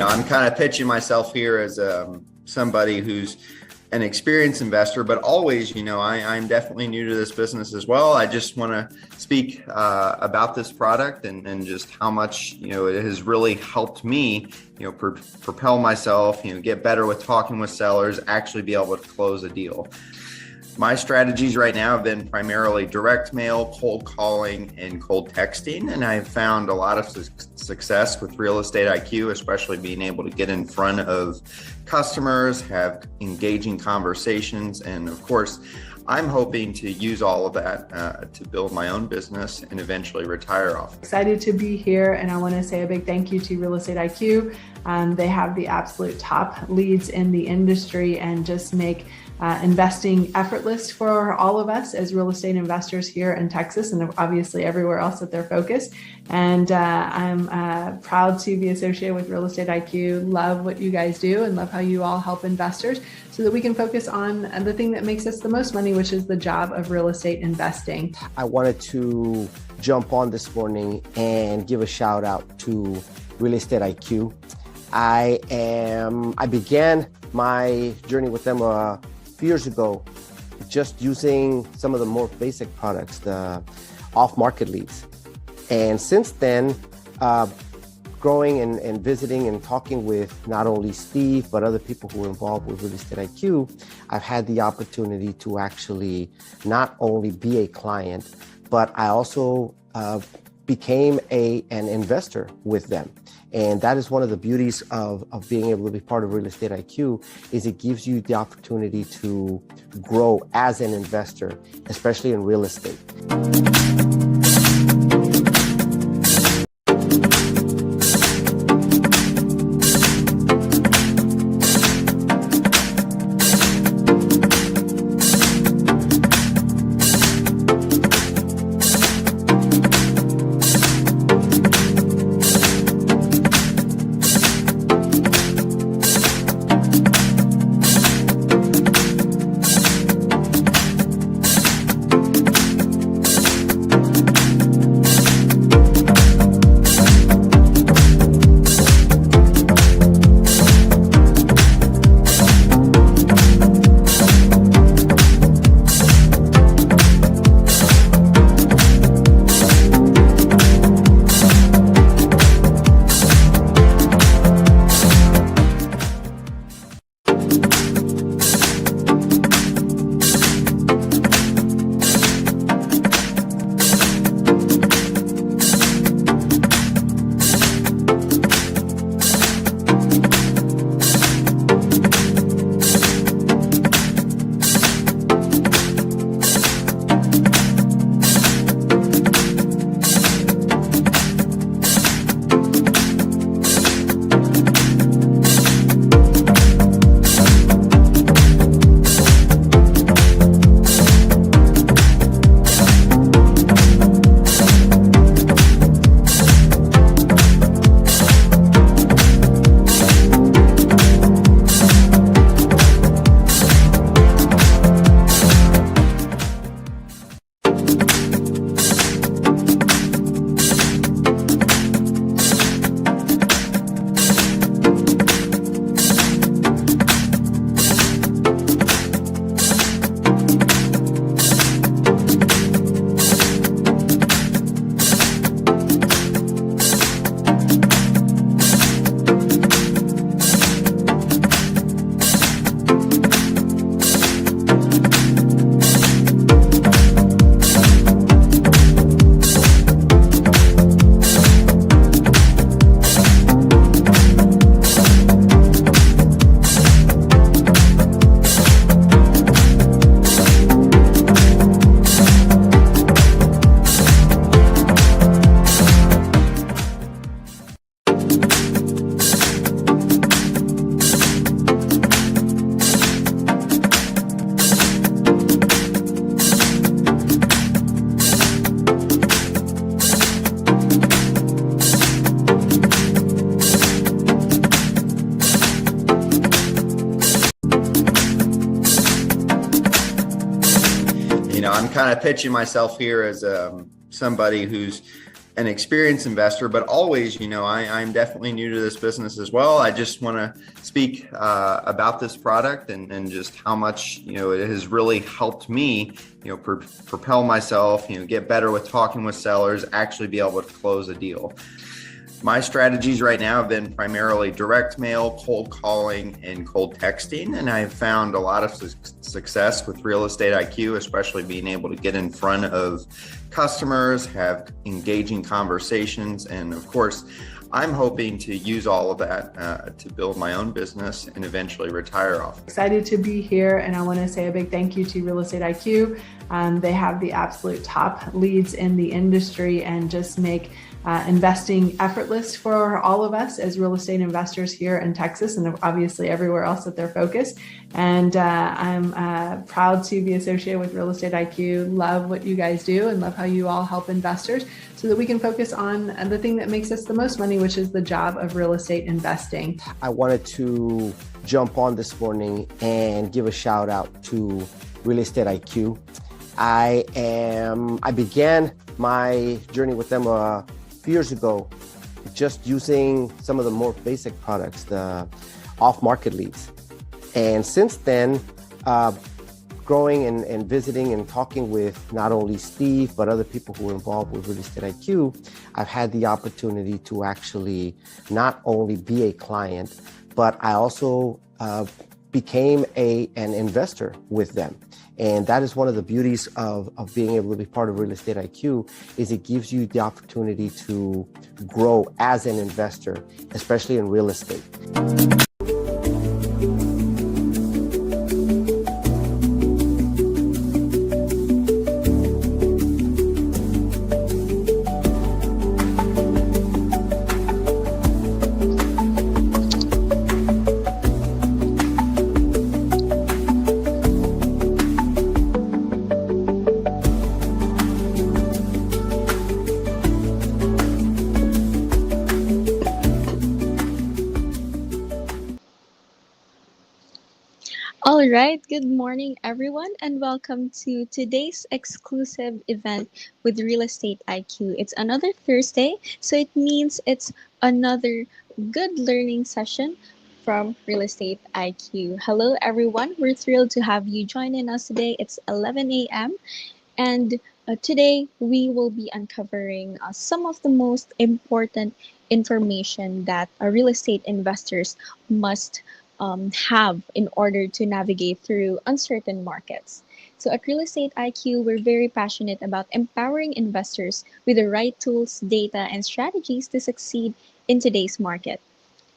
I'm kind of pitching myself here as somebody who's an experienced investor, but always, I'm definitely new to this business as well. I just want to speak about this product and just how much, it has really helped me, propel myself, get better with talking with sellers, actually be able to close a deal. My strategies right now have been primarily direct mail, cold calling, and cold texting, and I've found a lot of success with Real Estate IQ, especially being able to get in front of customers, have engaging conversations, and of course, I'm hoping to use all of that to build my own business and eventually retire off. Excited to be here, and I want to say a big thank you to Real Estate IQ. They have the absolute top leads in the industry and just make investing effortless for all of us as real estate investors here in Texas and obviously everywhere else that they're focused. And I'm proud to be associated with Real Estate IQ. Love what you guys do and love how you all help investors so that we can focus on the thing that makes us the most money, which is the job of real estate investing. I wanted to jump on this morning and give a shout out to Real Estate IQ. I began my journey with them a few years ago, just using some of the more basic products, the off-market leads. And since then, growing and visiting and talking with not only Steve, but other people who are involved with Real Estate IQ, I've had the opportunity to actually not only be a client, but I also became an investor with them. And that is one of the beauties of being able to be part of Real Estate IQ, is it gives you the opportunity to grow as an investor, especially in real estate. I'm kind of pitching myself here as somebody who's an experienced investor, but always, I'm definitely new to this business as well. I just want to speak about this product and just how much, it has really helped me, propel myself, get better with talking with sellers, actually be able to close a deal. My strategies right now have been primarily direct mail, cold calling, and cold texting. And I've found a lot of success with Real Estate IQ, especially being able to get in front of customers, have engaging conversations. And of course, I'm hoping to use all of that to build my own business and eventually retire off. Excited to be here, and I want to say a big thank you to Real Estate IQ. They have the absolute top leads in the industry and just make investing effortless for all of us as real estate investors here in Texas and obviously everywhere else that they're focused. And I'm proud to be associated with Real Estate IQ. Love what you guys do and love how you all help investors so that we can focus on the thing that makes us the most money, which is the job of real estate investing. I wanted to jump on this morning and give a shout out to Real Estate IQ. I began my journey with them few years ago, just using some of the more basic products, the off-market leads. And since then, growing and visiting and talking with not only Steve, but other people who are involved with Real Estate IQ, I've had the opportunity to actually not only be a client, but I also became an investor with them. And that is one of the beauties of being able to be part of Real Estate IQ, is it gives you the opportunity to grow as an investor, especially in real estate. All right, good morning, everyone, and welcome to today's exclusive event with Real Estate IQ. It's another Thursday, so it means it's another good learning session from Real Estate IQ. Hello, everyone. We're thrilled to have you joining us today. It's 11 a.m. And today we will be uncovering some of the most important information that real estate investors must have in order to navigate through uncertain markets. So at Real Estate IQ, we're very passionate about empowering investors with the right tools, data, and strategies to succeed in today's market.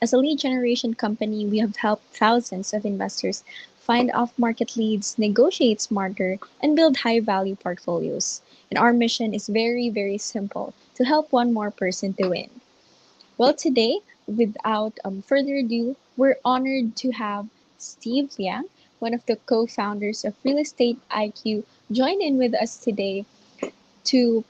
As a lead generation company, we have helped thousands of investors find off-market leads, negotiate smarter, and build high-value portfolios. And our mission is very, very simple: to help one more person to win. Well, today, without further ado, we're honored to have Steve Liang, one of the co-founders of Real Estate IQ, join in with us today to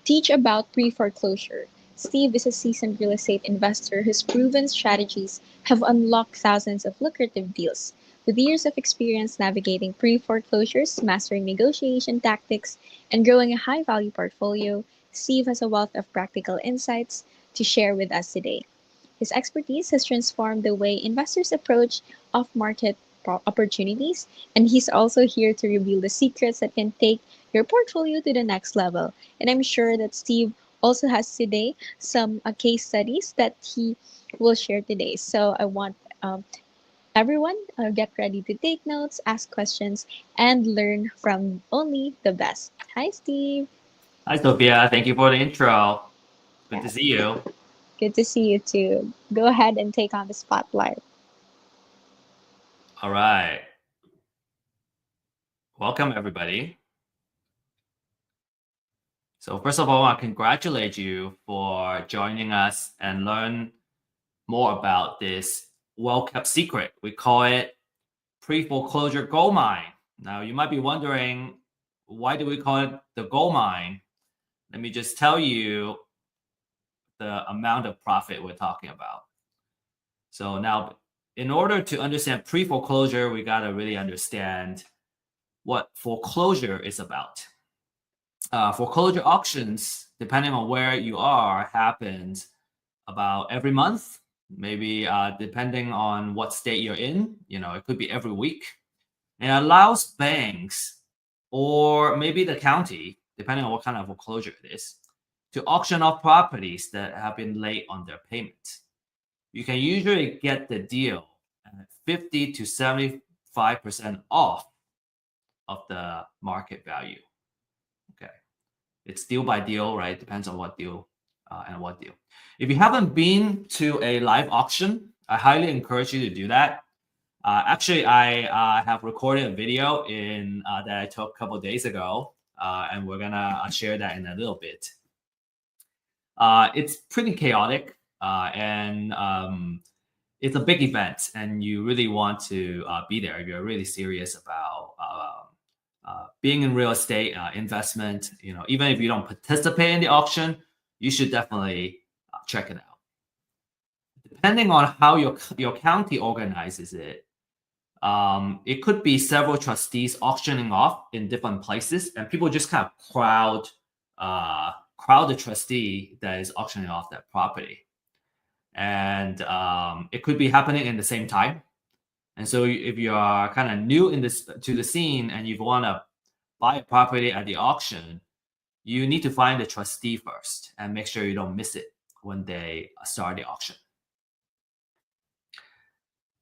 teach about pre-foreclosure. Steve is a seasoned real estate investor whose proven strategies have unlocked thousands of lucrative deals. With years of experience navigating pre-foreclosures, mastering negotiation tactics, and growing a high-value portfolio, Steve has a wealth of practical insights to share with us today. His expertise has transformed the way investors approach off-market opportunities, and he's also here to reveal the secrets that can take your portfolio to the next level. And I'm sure that Steve also has today some case studies that he will share today. So I want everyone get ready to take notes, ask questions, and learn from only the best. Hi, Steve. Hi, Sophia. Thank you for the intro. Good to Yeah. see you. Good to see you too. Go ahead and take on the spotlight. All right. Welcome, everybody. So first of all, I congratulate you for joining us and learn more about this well-kept secret. We call it Preforeclosure Goldmine. Now, you might be wondering, why do we call it the gold mine? Let me just tell you the amount of profit we're talking about. So now, in order to understand pre-foreclosure, we got to really understand what foreclosure is about. foreclosure auctions, depending on where you are, happens about every month, maybe depending on what state you're in. It could be every week. And it allows banks or maybe the county, depending on what kind of foreclosure it is, to auction off properties that have been late on their payment. You can usually get the deal at 50 to 75% off of the market value. Okay. It's deal by deal, right? Depends on what deal and what deal. If you haven't been to a live auction, I highly encourage you to do that. Actually, I have recorded a video that I took a couple of days ago, and we're gonna share that in a little bit. It's pretty chaotic, and it's a big event, and you really want to be there if you're really serious about being in real estate investment. Even if you don't participate in the auction, you should definitely check it out. Depending on how your county organizes it, it could be several trustees auctioning off in different places, and people just kind of crowd the trustee that is auctioning off that property. And it could be happening in the same time. And so if you are kind of new to the scene and you want to buy a property at the auction, you need to find the trustee first and make sure you don't miss it when they start the auction.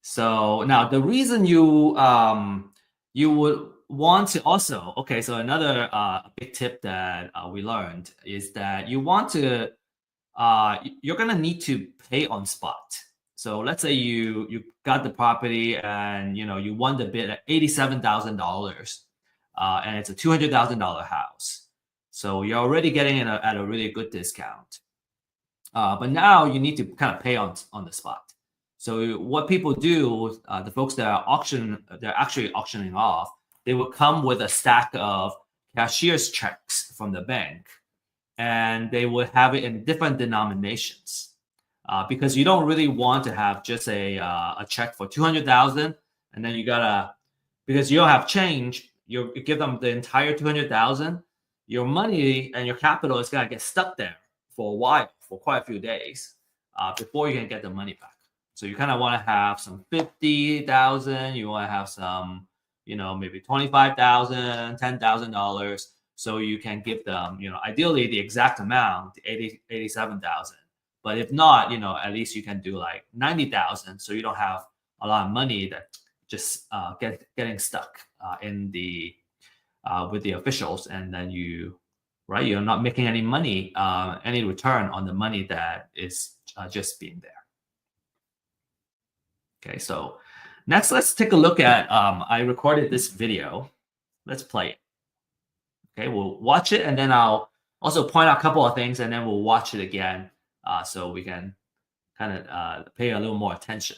So now the reason you would want to also, okay, so another big tip that we learned is that you want to, you're going to need to pay on spot. So let's say you got the property and you won the bid at $87,000, and it's a $200,000 house. So you're already getting it at a really good discount. But now you need to kind of pay on the spot. So what people do, the folks that are they're actually auctioning off, they will come with a stack of cashier's checks from the bank, and they will have it in different denominations, because you don't really want to have just a check for $200,000, and then because you don't have change, you give them the entire $200,000. Your money and your capital is gonna get stuck there for a while, for quite a few days, before you can get the money back. So you kind of want to have some 50,000. You want to have some, maybe 25,000, $10,000, so you can give them, ideally the exact amount, 87,000. But if not, at least you can do like 90,000, so you don't have a lot of money that just getting stuck in the with the officials, and then you're not making any money, any return on the money that is just being there. Okay, so next let's take a look at, I recorded this video. Let's play it. Okay, we'll watch it, and then I'll also point out a couple of things, and then we'll watch it again, so we can kind of pay a little more attention.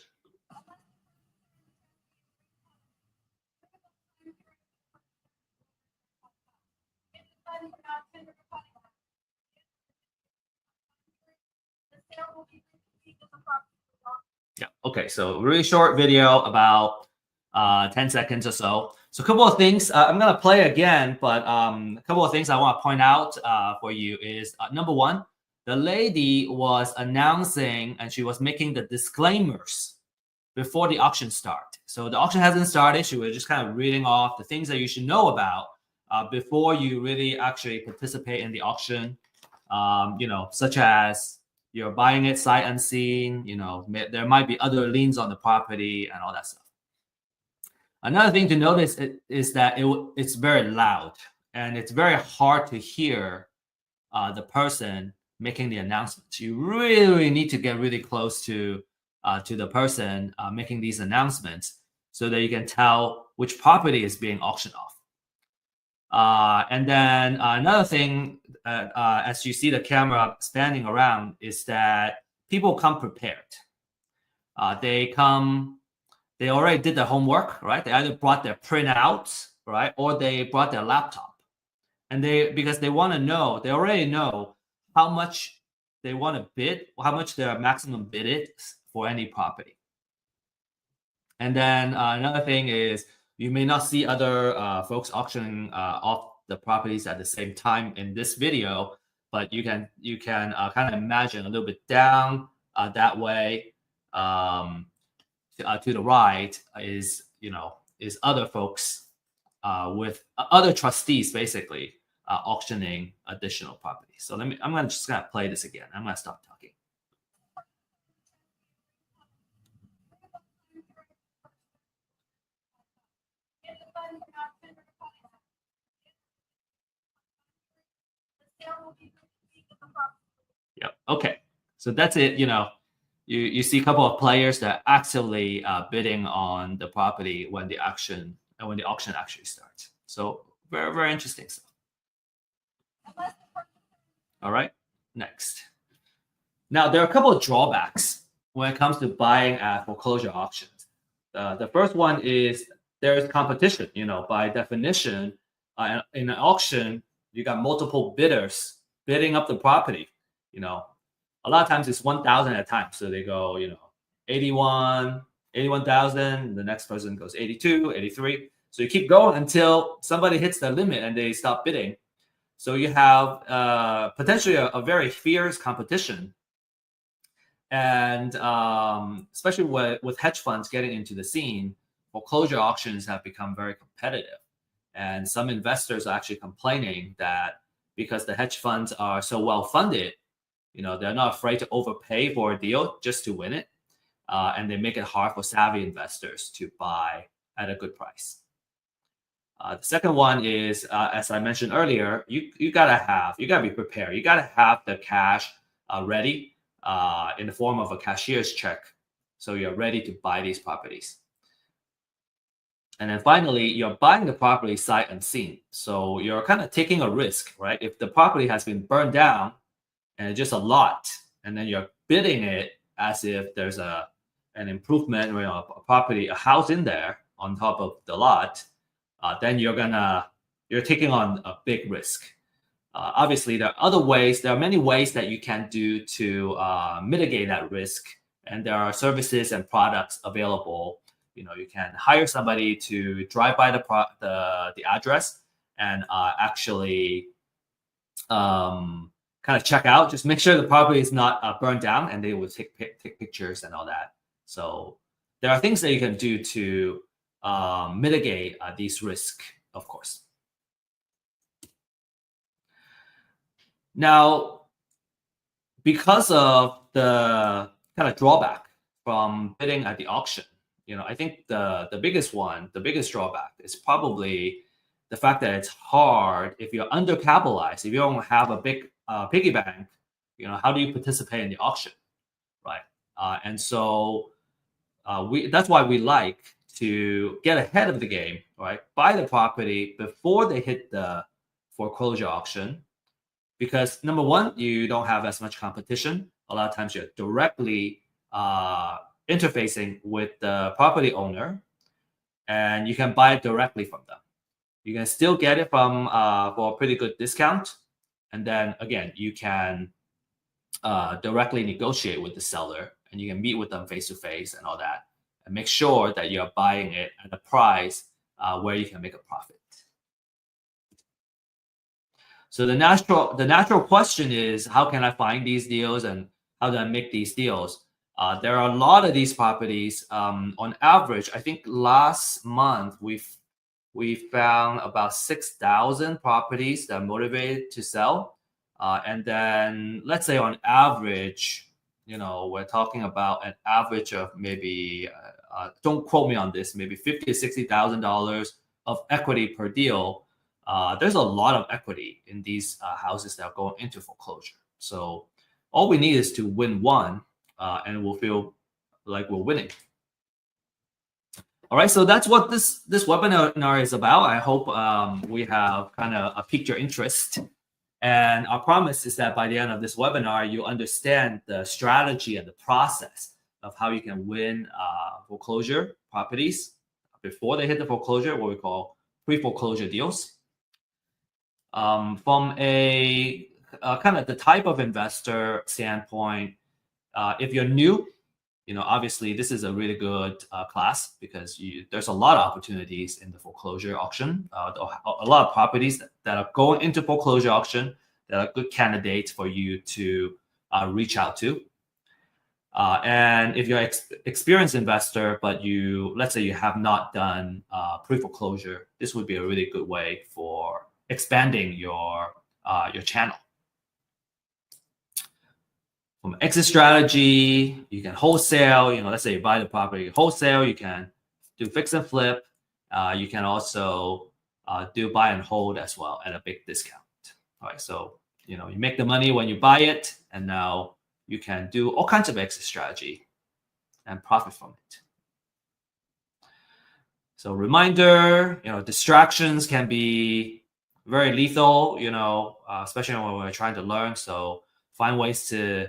Yeah, okay, so really short video, about 10 seconds or so. So a couple of things, I'm gonna play again, but a couple of things I wanna point out for you is, number one, the lady was announcing and she was making the disclaimers before the auction start. So the auction hasn't started, she was just kind of reading off the things that you should know about before you really actually participate in the auction, such as you're buying it sight unseen, there might be other liens on the property and all that stuff. Another thing to notice is that it's very loud, and it's very hard to hear the person making the announcements. You really need to get really close to the person making these announcements so that you can tell which property is being auctioned off. And then another thing, as you see the camera spanning around, is that people come prepared. They already did their homework, right? They either brought their printouts, right, or they brought their laptop, and because they want to know, they already know how much they want to bid, how much their maximum bid is for any property. And then another thing is, you may not see other folks auctioning off the properties at the same time in this video, but you can kind of imagine a little bit down that way to the right is other folks with other trustees basically auctioning additional properties. So I'm gonna play this again. I'm gonna stop talking. Yep. Okay. So that's it. You see a couple of players that are actively bidding on the property when the auction actually starts. So very, very interesting stuff. All right. Next. Now there are a couple of drawbacks when it comes to buying at foreclosure auctions. The first one is there is competition. By definition, in an auction, you got multiple bidders bidding up the property. A lot of times it's 1,000 at a time. So they go, 81,000. The next person goes 82, 83. So you keep going until somebody hits the limit and they stop bidding. So you have potentially a very fierce competition. And especially with hedge funds getting into the scene, foreclosure auctions have become very competitive. And some investors are actually complaining that because the hedge funds are so well funded, they're not afraid to overpay for a deal just to win it. And they make it hard for savvy investors to buy at a good price. The second one is, as I mentioned earlier, you gotta be prepared. You gotta have the cash ready in the form of a cashier's check, so you're ready to buy these properties. And then finally, you're buying the property sight unseen, so you're kind of taking a risk, right? If the property has been burned down and it's just a lot, and then you're bidding it as if there's an improvement, a house in there on top of the lot, then you're taking on a big risk. Obviously, there are many ways that you can do to mitigate that risk, and there are services and products available. You can hire somebody to drive by the address and actually kind of check out, just make sure the property is not burned down, and they will take pictures and all that. So there are things that you can do to mitigate these risks, of course. Now, because of the kind of drawback from bidding at the auction, I think the biggest drawback is probably the fact that it's hard if you're undercapitalized, if you don't have a big piggy bank. How do you participate in the auction, right? And so that's why we like to get ahead of the game, right? Buy the property before they hit the foreclosure auction, because number one, you don't have as much competition. A lot of times you're directly interfacing with the property owner, and you can buy it directly from them. You can still get it from for a pretty good discount, and then again, you can directly negotiate with the seller, and you can meet with them face to face and all that, and make sure that you're buying it at a price where you can make a profit. So the natural question is, how can I find these deals, and how do I make these deals? There are a lot of these properties. On average, I think last month we found about 6,000 properties that are motivated to sell. And then let's say on average, we're talking about an average of maybe, don't quote me on this, maybe $50,000 to $60,000 of equity per deal. There's a lot of equity in these houses that are going into foreclosure. So all we need is to win one, and we'll feel like we're winning. All right, so that's what this webinar is about. I hope we have kind of piqued your interest. And our promise is that by the end of this webinar, you understand the strategy and the process of how you can win foreclosure properties before they hit the foreclosure, what we call pre-foreclosure deals. From a kind of the type of investor standpoint, if you're new, obviously this is a really good class because there's a lot of opportunities in the foreclosure auction. A lot of properties that are going into foreclosure auction that are good candidates for you to reach out to. And if you're an experienced investor, but let's say you have not done pre-foreclosure, this would be a really good way for expanding your channel. From exit strategy, you can wholesale. Let's say you buy the property wholesale. You can do fix and flip. You can also do buy and hold as well at a big discount. All right, so you make the money when you buy it, and now you can do all kinds of exit strategy and profit from it. So reminder, distractions can be very lethal, especially when we're trying to learn. So find ways to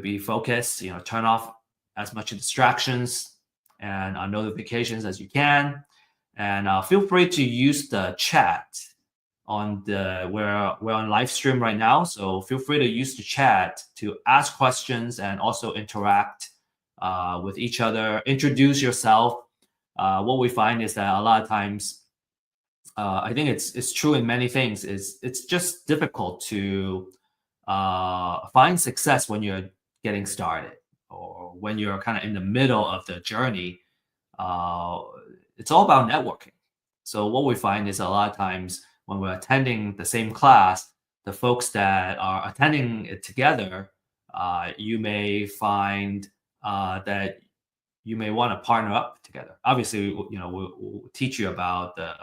be focused, turn off as much distractions and notifications as you can. And feel free to use the chat we're on live stream right now. So feel free to use the chat to ask questions and also interact with each other, introduce yourself. What we find is that a lot of times, I think it's true in many things, it's just difficult to find success when you're getting started or when you're kind of in the middle of the journey. It's all about networking. So what we find is a lot of times when we're attending the same class, the folks that are attending it together, you may find that you may want to partner up together. Obviously, we'll teach you about the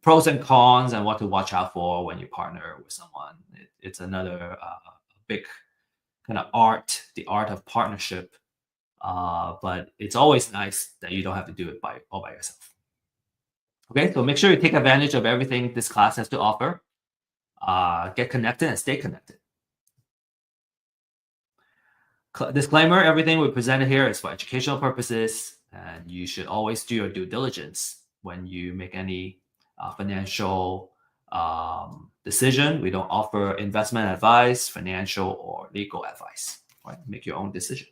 pros and cons and what to watch out for when you partner with someone. It's another big kind of art, the art of partnership. But it's always nice that you don't have to do it all by yourself. Okay, so make sure you take advantage of everything this class has to offer. Get connected and stay connected. Disclaimer, everything we presented here is for educational purposes, and you should always do your due diligence when you make any financial decision. We don't offer investment advice, financial or legal advice. Right? Make your own decision.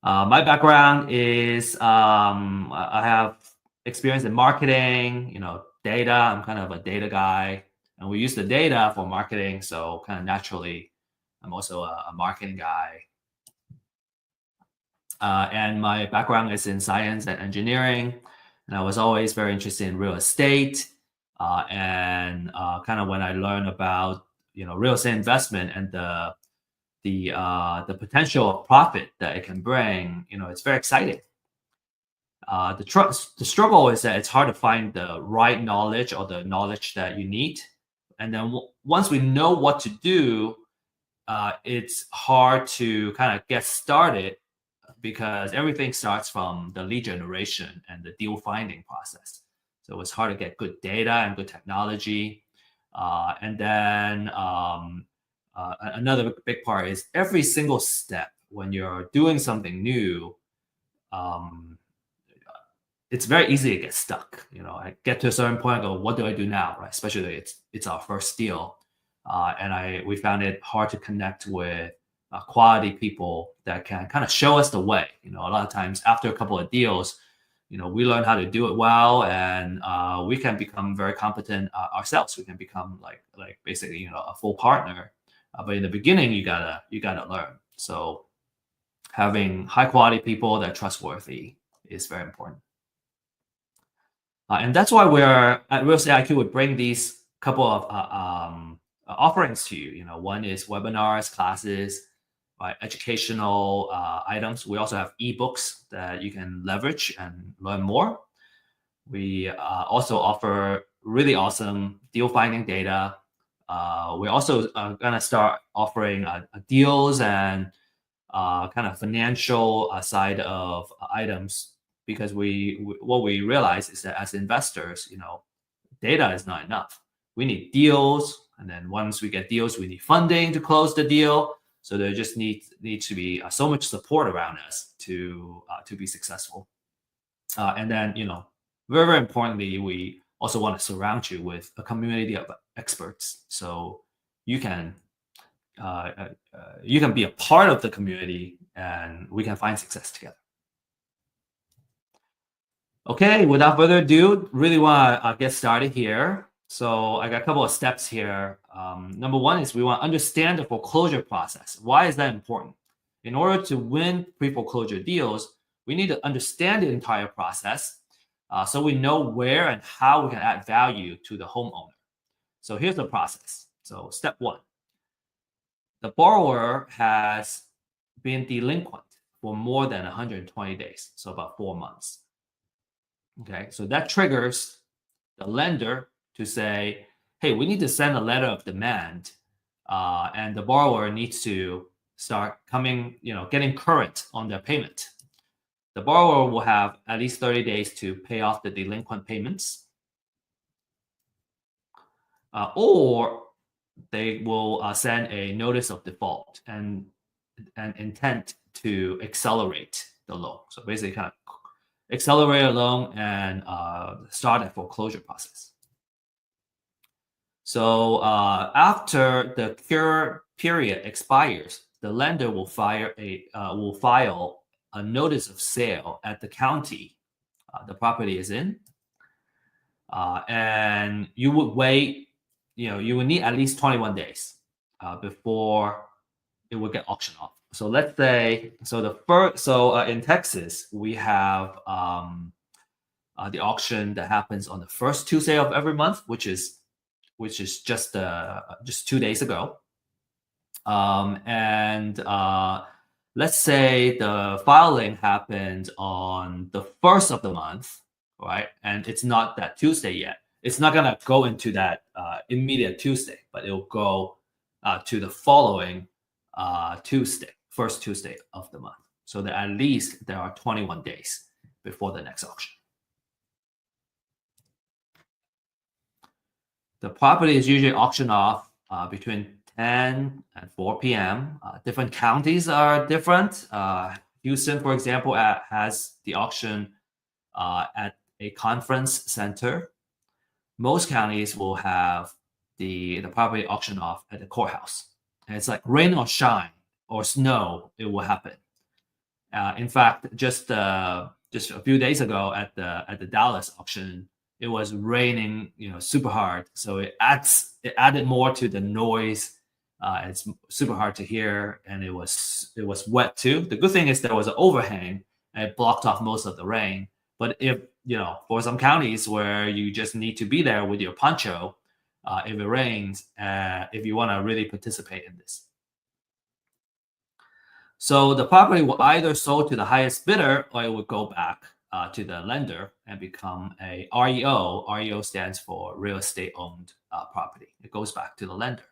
My background is I have experience in marketing, data. I'm kind of a data guy, and we use the data for marketing. So kind of naturally, I'm also a marketing guy. And my background is in science and engineering, and I was always very interested in real estate. And kind of when I learned about real estate investment and the potential of profit that it can bring, it's very exciting. The struggle is that it's hard to find the right knowledge or the knowledge that you need. And then once we know what to do, it's hard to kind of get started because everything starts from the lead generation and the deal finding process. So it's hard to get good data and good technology. And then another big part is every single step when you're doing something new, it's very easy to get stuck. I get to a certain point and go, what do I do now? Right? Especially it's our first deal. And we found it hard to connect with quality people that can kind of show us the way. A lot of times after a couple of deals, we learn how to do it well, and we can become very competent ourselves. We can become like basically a full partner. But in the beginning, you gotta learn. So having high quality people that are trustworthy is very important. And that's why we're at Real Estate IQ would bring these couple of offerings to you. One is webinars, classes, educational items. We also have ebooks that you can leverage and learn more. We also offer really awesome deal finding data. We're also going to start offering deals and kind of financial side of items, because what we realize is that as investors, data is not enough. We need deals, and then once we get deals, we need funding to close the deal. So there just needs to be so much support around us to be successful. And then very, very importantly, we also want to surround you with a community of experts, so you can you can be a part of the community, and we can find success together. Okay, without further ado, really want to get started here. So I got a couple of steps here. Number one is we want to understand the foreclosure process. Why is that important? In order to win pre-foreclosure deals, we need to understand the entire process so we know where and how we can add value to the homeowner. So here's the process. So step one, the borrower has been delinquent for more than 120 days, so about 4 months. Okay, so that triggers the lender to say, hey, we need to send a letter of demand, and the borrower needs to start getting current on their payment. The borrower will have at least 30 days to pay off the delinquent payments, or they will send a notice of default and an intent to accelerate the loan. So basically kind of accelerate a loan and start a foreclosure process. So after the cure period expires, the lender will file a notice of sale at the county the property is in, and you would wait. You would need at least 21 days before it would get auctioned off. So let's say, in Texas, we have the auction that happens on the first Tuesday of every month, which is just 2 days ago. And let's say the filing happened on the first of the month, right? And it's not that Tuesday yet. It's not gonna go into that immediate Tuesday, but it'll go to the following Tuesday, first Tuesday of the month. So that at least there are 21 days before the next auction. The property is usually auctioned off between 10 and 4 p.m. Different counties are different. Houston, for example, has the auction at a conference center. Most counties will have the property auctioned off at the courthouse. And it's like rain or shine or snow, it will happen. In fact, just a few days ago at the Dallas auction, it was raining, super hard. So it added more to the noise. It's super hard to hear, and it was wet too. The good thing is there was an overhang and it blocked off most of the rain. But if for some counties where you just need to be there with your poncho, if it rains, if you want to really participate in this. So the property will either sold to the highest bidder, or it would go back to the lender and become a REO. REO stands for real estate owned property. It goes back to the lender.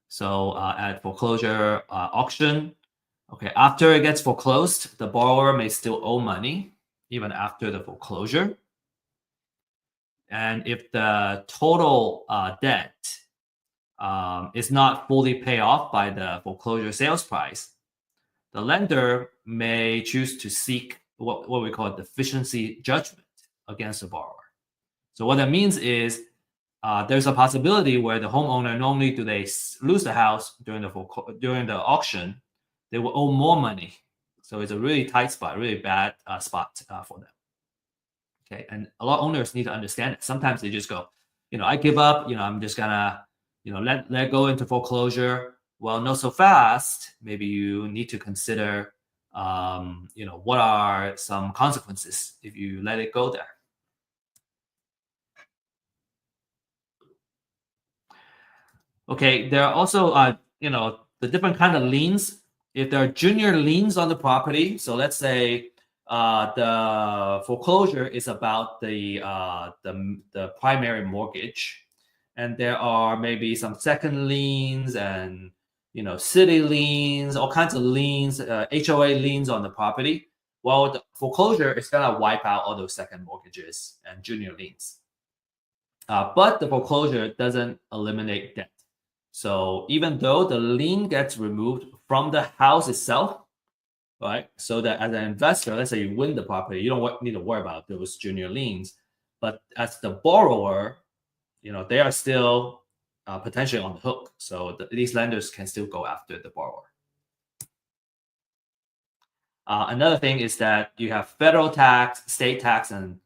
So at foreclosure auction, okay, after it gets foreclosed, the borrower may still owe money even after the foreclosure. And if the total debt is not fully paid off by the foreclosure sales price, the lender may choose to seek what we call a deficiency judgment against the borrower. So what that means is there's a possibility where the homeowner, normally do they lose the house during the auction, they will owe more money. So it's a really tight spot, really bad spot for them. Okay, and a lot of owners need to understand it. Sometimes they just go, I give up. I'm just gonna, let go into foreclosure. Well, not so fast. Maybe you need to consider, what are some consequences if you let it go there. Okay, there are also, the different kind of liens. If there are junior liens on the property, so let's say the foreclosure is about the primary mortgage, and there are maybe some second liens and city liens, all kinds of liens, HOA liens on the property. Well, the foreclosure is gonna wipe out all those second mortgages and junior liens, but the foreclosure doesn't eliminate debt. So even though the lien gets removed from the house itself, right? So that as an investor, let's say you win the property, you don't need to worry about those junior liens. But as the borrower, they are still potentially on the hook. So these lenders can still go after the borrower. Another thing is that you have federal tax, state tax, and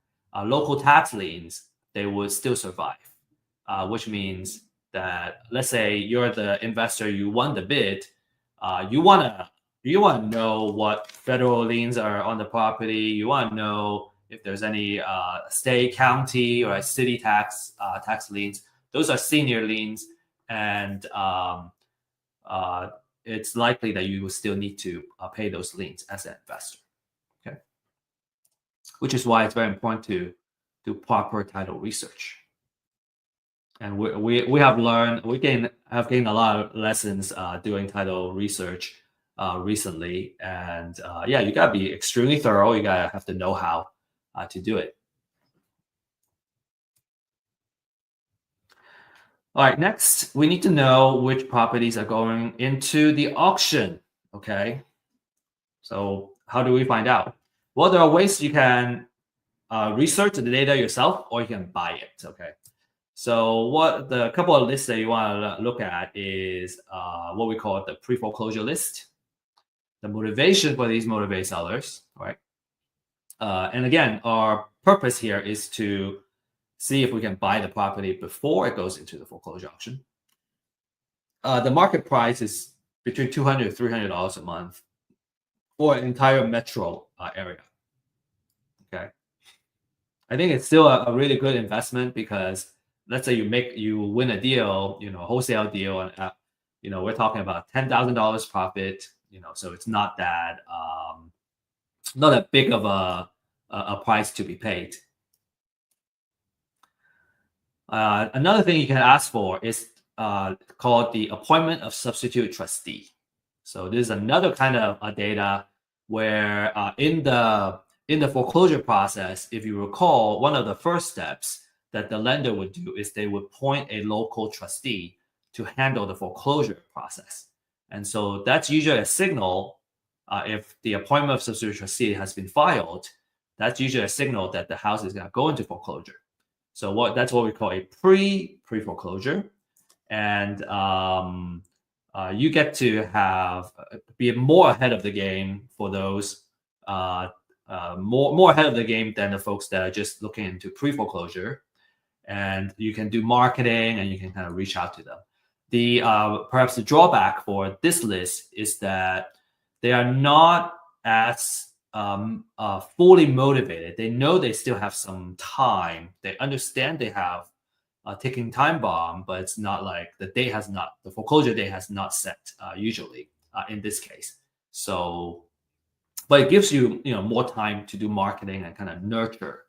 local tax liens. They would still survive, which means that, let's say you're the investor, you won the bid, you wanna know what federal liens are on the property. You want to know if there's any state, county, or city tax liens. Those are senior liens, and it's likely that you will still need to pay those liens as an investor. Okay, which is why it's very important to do proper title research. And we have learned, have gained a lot of lessons doing title research recently. And yeah, you gotta be extremely thorough. You gotta have the know-how to do it. All right, next, we need to know which properties are going into the auction, okay? So how do we find out? Well, there are ways you can research the data yourself, or you can buy it, okay? So what the couple of lists that you want to look at is what we call the pre-foreclosure list, the motivation for these motivated sellers, right? And again, our purpose here is to see if we can buy the property before it goes into the foreclosure auction. The market price is between $200 to $300 a month for an entire metro area. Okay, I think it's still a really good investment because let's say you win a deal, a wholesale deal, and we're talking about $10,000 profit. So it's not that big of a price to be paid. Another thing you can ask for is called the appointment of substitute trustee. So this is another kind of data where in the foreclosure process, if you recall, one of the first steps that the lender would do is they would appoint a local trustee to handle the foreclosure process. And so that's usually a signal, if the appointment of substitute trustee has been filed, that's usually a signal that the house is going to go into foreclosure. So that's what we call a pre-foreclosure. And you get to be more ahead of the game for those, more ahead of the game than the folks that are just looking into pre-foreclosure. And you can do marketing and you can kind of reach out to them. Perhaps the drawback for this list is that they are not as fully motivated. They know they still have some time. They understand they have a ticking time bomb, but it's not like the foreclosure date has not set usually in this case. So, but it gives you more time to do marketing and kind of nurture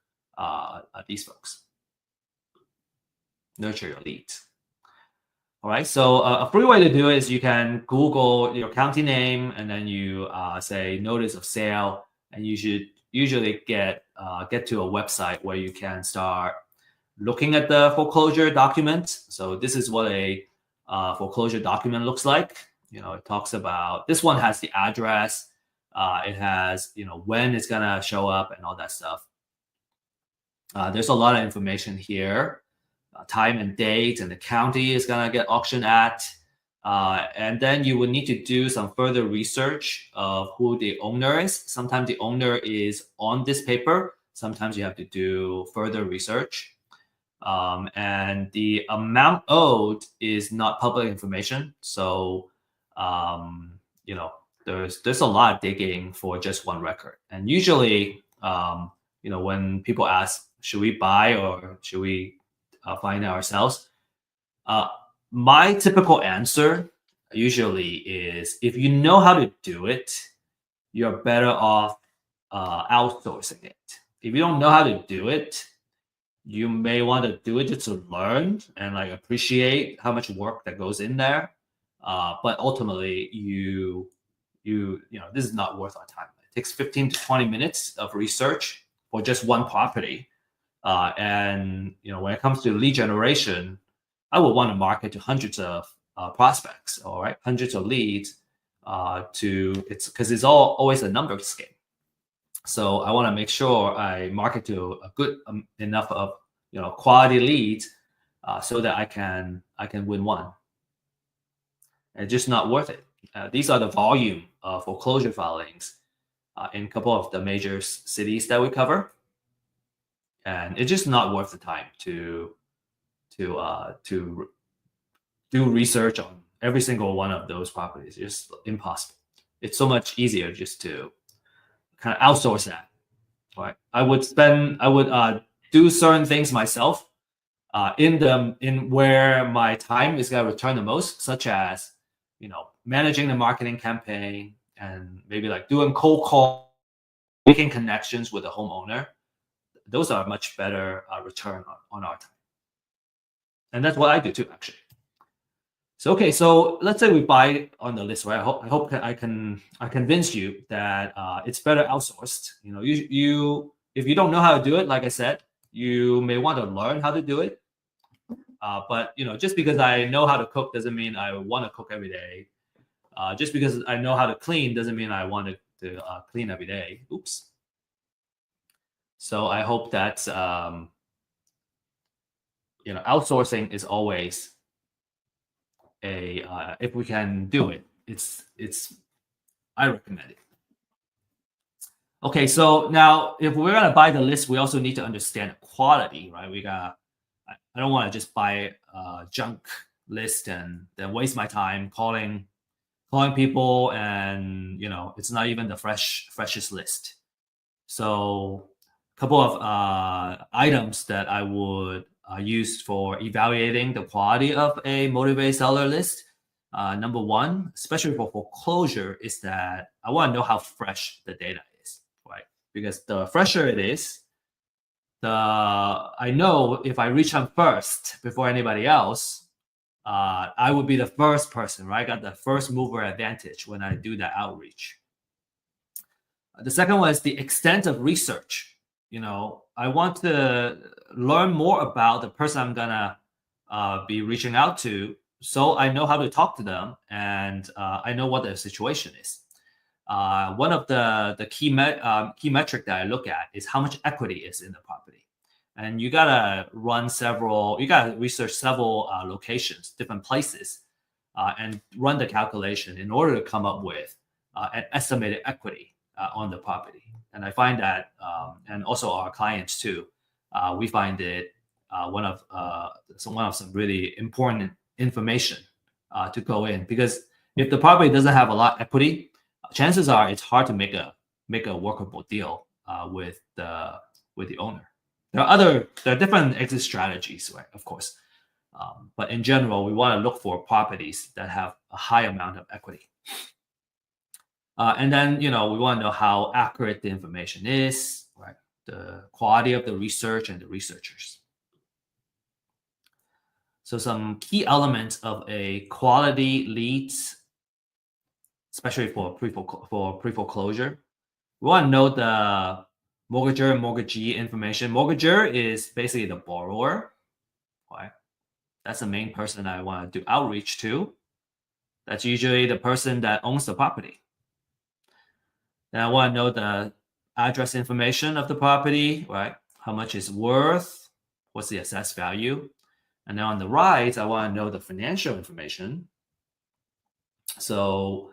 these folks. Nurture your leads. All right, so a free way to do it is you can Google your county name and then you say notice of sale, and you should usually get to a website where you can start looking at the foreclosure document. So this is what a foreclosure document looks like. It talks about, this one has the address, it has when it's gonna show up and all that stuff. There's a lot of information here. Time and date and the county is going to get auctioned at. And then you would need to do some further research of who the owner is. Sometimes the owner is on this paper. Sometimes you have to do further research. And the amount owed is not public information. So, there's a lot of digging for just one record. And usually, when people ask, should we buy or should we find ourselves? My typical answer usually is, if you know how to do it, you're better off outsourcing it. If you don't know how to do it, you may want to do it just to learn and appreciate how much work that goes in there. But ultimately, this is not worth our time. It takes 15 to 20 minutes of research for just one property. And when it comes to lead generation, I would want to market to hundreds of prospects, all right, hundreds of leads because it's always a numbers game. So I want to make sure I market to a good enough of quality leads so that I can win one. It's just not worth it. These are the volume of foreclosure filings in a couple of the major cities that we cover, and it's just not worth the time to do research on every single one of those properties. It's just impossible. It's so much easier just to kind of outsource that. Right? I would do certain things myself in where my time is going to return the most, such as managing the marketing campaign and maybe like doing cold call, making connections with the homeowner. Those are much better return on our time, and that's what I do too, actually. So okay, so let's say we buy on the list, right? I hope I convince you that it's better outsourced. You if you don't know how to do it, like I said, you may want to learn how to do it. But just because I know how to cook doesn't mean I want to cook every day. Just because I know how to clean doesn't mean I want to clean every day. Oops. So I hope that outsourcing is always if we can do it, it's I recommend it. Okay, so now if we're gonna buy the list, we also need to understand the quality, right? I don't want to just buy a junk list and then waste my time calling people, and it's not even the freshest list. So a couple of items that I would use for evaluating the quality of a motivated seller list. Number one, especially for foreclosure, is that I want to know how fresh the data is, right? Because the fresher it is, I know if I reach them first before anybody else, I would be the first person, right? I got the first mover advantage when I do that outreach. The second one is the extent of research. I want to learn more about the person I'm gonna be reaching out to, so I know how to talk to them, and I know what their situation is. One of the key metric that I look at is how much equity is in the property, and you gotta research several locations, different places, and run the calculation in order to come up with an estimated equity on the property. And I find that, and also our clients too, we find it one of some really important information to go in, because if the property doesn't have a lot of equity, chances are it's hard to make a workable deal with the owner. There are different exit strategies, right? Of course, but in general, we want to look for properties that have a high amount of equity. And then, we want to know how accurate the information is, right? The quality of the research and the researchers. So some key elements of a quality leads, especially for pre-foreclosure. We want to know the mortgager and mortgagee information. Mortgager is basically the borrower, right? That's the main person I want to do outreach to. That's usually the person that owns the property. Then I want to know the address information of the property, right? How much it's worth, what's the assessed value. And then on the right, I want to know the financial information. So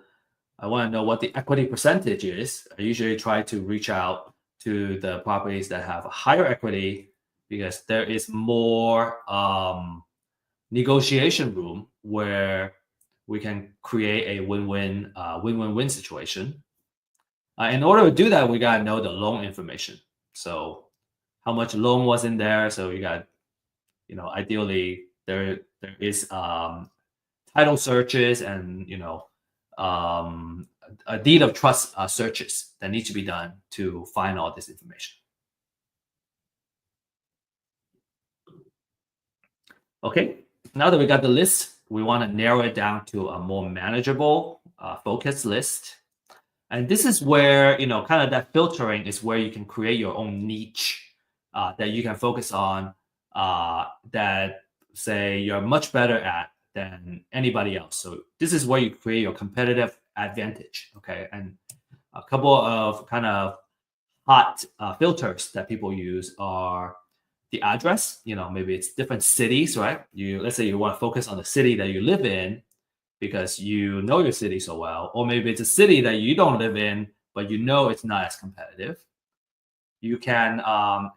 I want to know what the equity percentage is. I usually try to reach out to the properties that have a higher equity, because there is more negotiation room where we can create a win-win situation. In order to do that, we got to know the loan information. So how much loan was in there. So you got, ideally there is title searches and, a deed of trust searches that need to be done to find all this information. Okay, now that we got the list, we want to narrow it down to a more manageable, focused list. And this is where, kind of that filtering is where you can create your own niche that you can focus on, that, say, you're much better at than anybody else. So this is where you create your competitive advantage, okay? And a couple of kind of hot filters that people use are the address. Maybe it's different cities, right? Let's say you want to focus on the city that you live in because you know your city so well, or maybe it's a city that you don't live in, but it's not as competitive. You can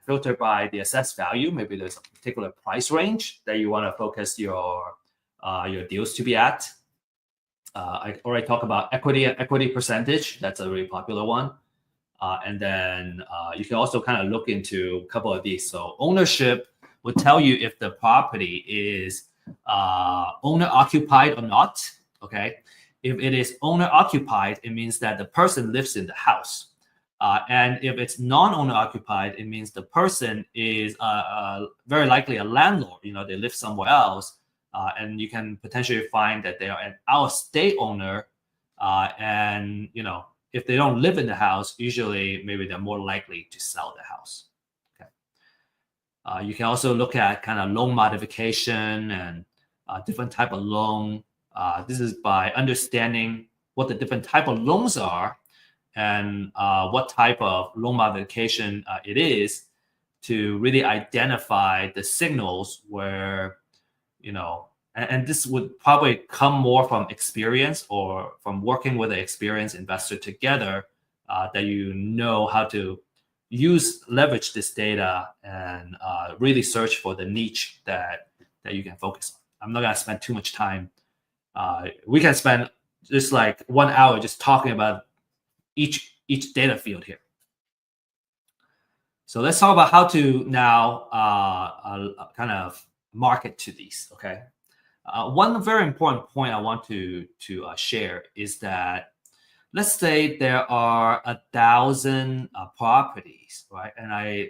filter by the assessed value. Maybe there's a particular price range that you want to focus your deals to be at. I already talked about equity percentage. That's a really popular one. And then you can also kind of look into a couple of these. So ownership would tell you if the property is owner occupied or not. Okay. If it is owner occupied, it means that the person lives in the house. And if it's non-owner occupied, it means the person is very likely a landlord. They live somewhere else. And you can potentially find that they are an out-of-state owner. And, if they don't live in the house, usually maybe they're more likely to sell the house. Okay. You can also look at kind of loan modification and different type of loan. This is by understanding what the different type of loans are and what type of loan modification it is to really identify the signals where, and this would probably come more from experience or from working with an experienced investor together, that how to leverage this data and really search for the niche that you can focus on. I'm not going to spend too much time. We can spend just like 1 hour just talking about each data field here. So let's talk about how to now kind of market to these. Okay. One very important point I want to share is that let's say there are 1,000 properties, right? And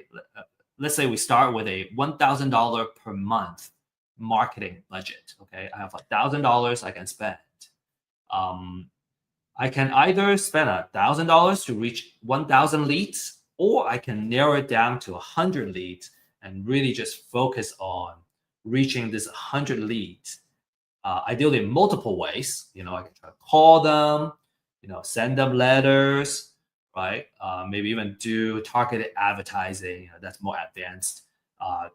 let's say we start with a $1,000 per month marketing budget. Okay, I have $1,000 I can spend. I can either spend $1,000 to reach 1,000 leads, or I can narrow it down to 100 leads and really just focus on reaching this 100 leads. Ideally in multiple ways. I can try to call them, send them letters, right? Maybe even do targeted advertising. That's more advanced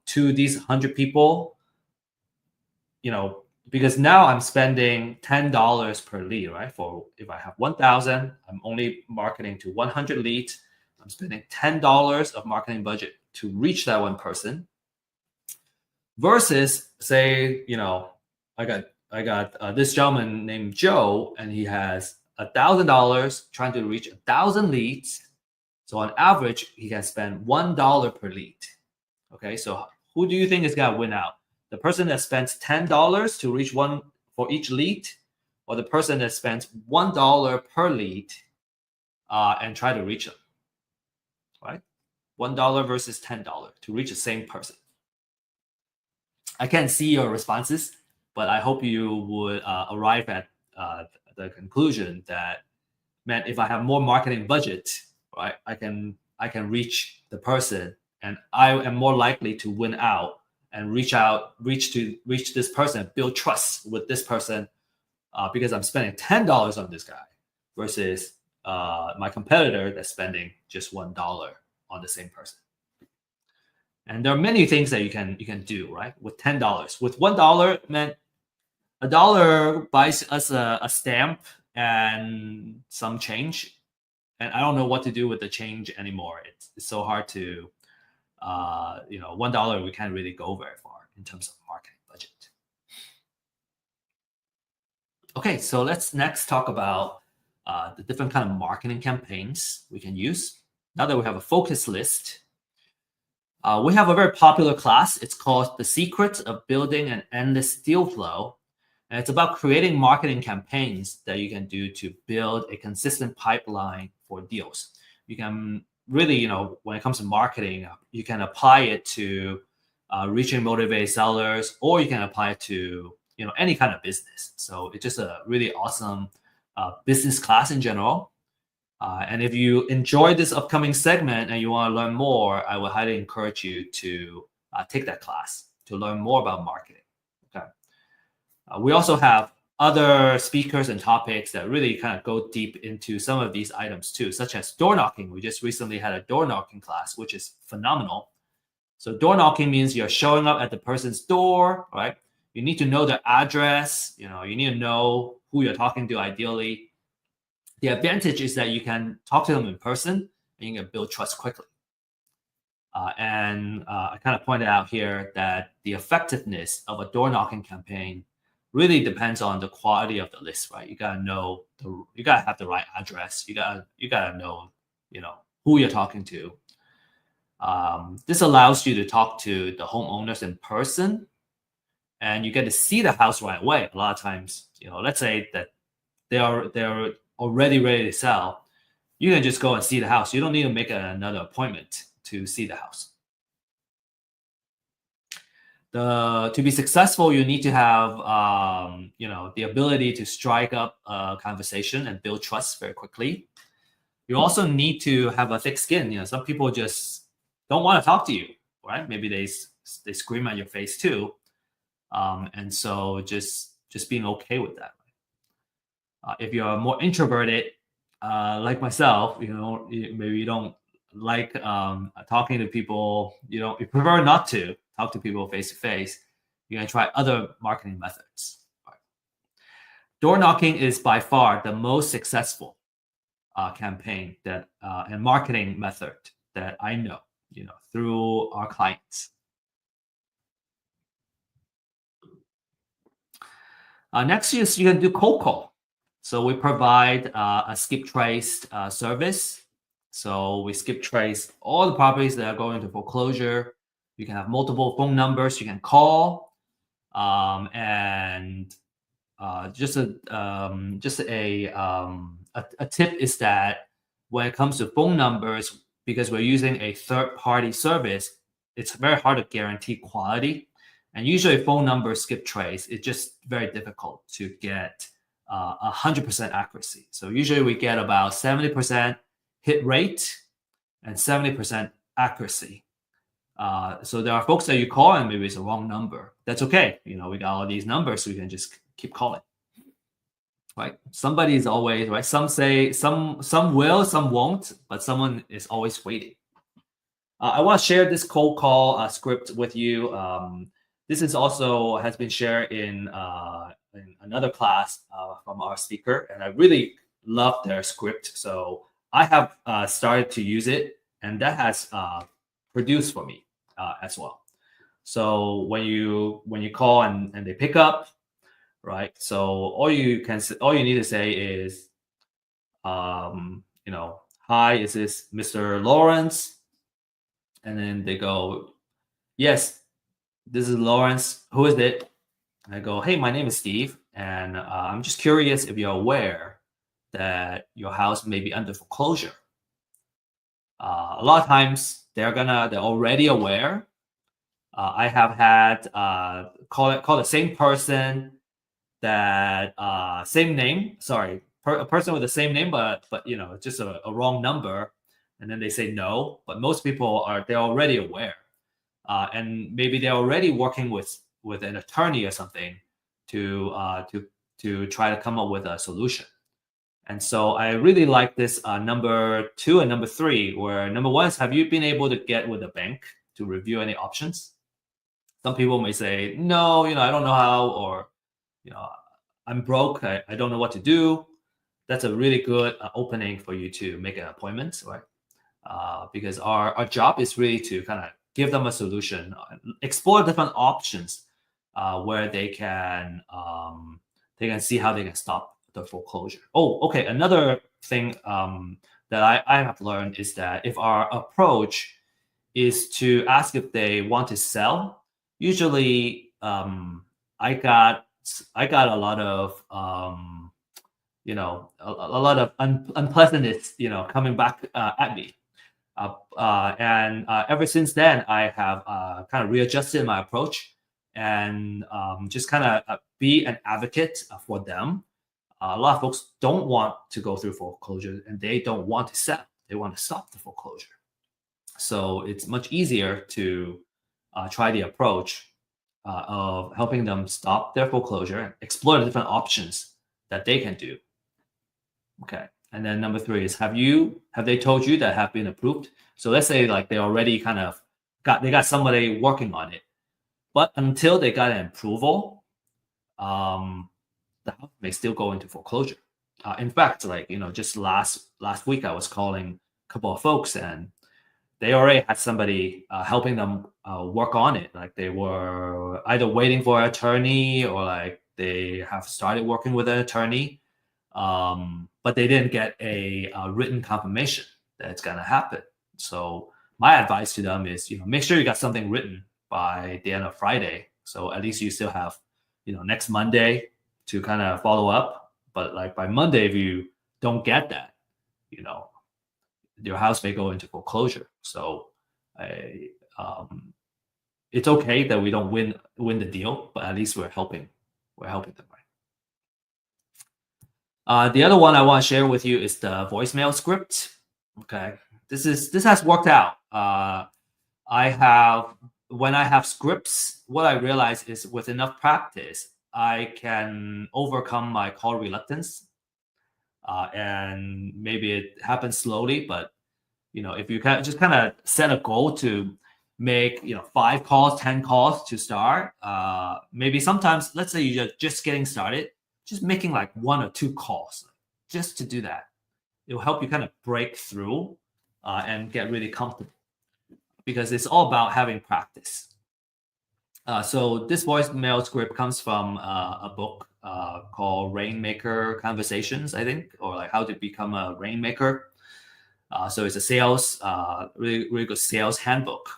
to these 100 people. Because now I'm spending $10 per lead, right? If I have 1,000, I'm only marketing to 100 leads. I'm spending $10 of marketing budget to reach that one person. Versus, say, I got this gentleman named Joe, and he has $1,000 trying to reach 1,000 leads. So on average, he can spend $1 per lead. Okay, so who do you think is gonna win out? The person that spends $10 to reach one for each lead, or the person that spends $1 per lead and try to reach them, right? $1 versus $10 to reach the same person. I can't see your responses, but I hope you would arrive at the conclusion that, man, if I have more marketing budget, right, I can reach the person, and I am more likely to win out and reach this person, build trust with this person, because I'm spending $10 on this guy versus my competitor that's spending just $1 on the same person. And there are many things that you can do, right? With $10, with $1, man, $1 buys us a stamp and some change, and I don't know what to do with the change anymore. It's so hard to, $1 we can't really go very far in terms of marketing budget. Okay, so let's next talk about the different kind of marketing campaigns we can use. Now that we have a focus list, we have a very popular class. It's called The Secret of Building an Endless Deal Flow. And it's about creating marketing campaigns that you can do to build a consistent pipeline for deals. You can really, when it comes to marketing, you can apply it to reaching motivated sellers, or you can apply it to, any kind of business. So it's just a really awesome business class in general. And if you enjoy this upcoming segment and you want to learn more, I would highly encourage you to take that class to learn more about marketing. Okay. We also have other speakers and topics that really kind of go deep into some of these items too, such as door knocking. We just recently had a door knocking class, which is phenomenal. So door knocking means you're showing up at the person's door, right? You need to know their address. You need to know who you're talking to ideally. The advantage is that you can talk to them in person and you can build trust quickly. And I kind of pointed out here that the effectiveness of a door knocking campaign really depends on the quality of the list, right? You gotta know you gotta have the right address. You gotta know, who you're talking to. This allows you to talk to the homeowners in person, and you get to see the house right away. A lot of times, let's say that they're already ready to sell. You can just go and see the house. You don't need to make another appointment to see the house. To be successful, you need to have the ability to strike up a conversation and build trust very quickly. You also need to have a thick skin. Some people just don't want to talk to you, right? Maybe they scream at your face too, and so just being okay with that. If you're more introverted, like myself, maybe you don't like talking to people. You prefer not to talk to people face to face. You're gonna try other marketing methods. Door knocking is by far the most successful campaign and marketing method that I know. Through our clients. Next is you can do cold call. So we provide a skip trace service. So we skip trace all the properties that are going into foreclosure. You can have multiple phone numbers you can call, and just a tip is that when it comes to phone numbers, because we're using a third-party service, it's very hard to guarantee quality. And usually phone number skip trace, it's just very difficult to get 100% accuracy. So usually we get about 70% hit rate and 70% accuracy. So there are folks that you call and maybe it's a wrong number. That's okay. We got all these numbers, so we can just keep calling. Right? Somebody is always right. Some say some will, some won't, but someone is always waiting. I want to share this cold call script with you. This is also has been shared in another class from our speaker, and I really love their script. So I have started to use it, and that has produced for me as well. So when you call and they pick up. Right. So all you need to say is, hi, is this Mr. Lawrence? And then they go, yes, this is Lawrence. Who is it? And I go, hey, my name is Steve, and I'm just curious if you're aware that your house may be under foreclosure. A lot of times they're already aware. I have had call the same person. That same name, a person with the same name, but just a wrong number, and then they say no. But most people they're already aware, and maybe they're already working with an attorney or something to try to come up with a solution. And so I really like this number 2 and number 3, where number 1 is, have you been able to get with a bank to review any options? Some people may say no, I don't know how, or I'm broke. I don't know what to do. That's a really good opening for you to make an appointment, right? Because our job is really to kind of give them a solution, explore different options where they can see how they can stop the foreclosure. Oh, okay. Another thing that I have learned is that if our approach is to ask if they want to sell, usually I got a lot of a lot of unpleasantness coming back at me, and ever since then I have kind of readjusted my approach and just kind of be an advocate for them. A lot of folks don't want to go through foreclosure and they don't want to sell. They want to stop the foreclosure. So it's much easier to try the approach of helping them stop their foreclosure and explore the different options that they can do. Okay. And then number 3 is, have they told you that have been approved? So let's say like they already kind of they got somebody working on it. But until they got an approval, the house may still go into foreclosure. In fact, like, just last week, I was calling a couple of folks, and they already had somebody helping them work on it. Like, they were either waiting for an attorney, or like they have started working with an attorney, but they didn't get a written confirmation that it's gonna happen. So my advice to them is, make sure you got something written by the end of Friday. So at least you still have, next Monday to kind of follow up. But like by Monday, if you don't get that, your house may go into foreclosure. So it's okay that we don't win the deal, but at least we're helping them, right? The other one I want to share with you is the voicemail script. Okay, this has worked out. When I have scripts, what I realize is with enough practice, I can overcome my call reluctance. And maybe it happens slowly, but if you just kind of set a goal to make 5 calls, 10 calls to start, maybe sometimes, let's say you're just getting started, just making like 1 or 2 calls just to do that. It will help you kind of break through and get really comfortable, because it's all about having practice. So this voicemail script comes from a book called Rainmaker Conversations, I think, or like How to Become a Rainmaker. So it's a sales, really, really good sales handbook.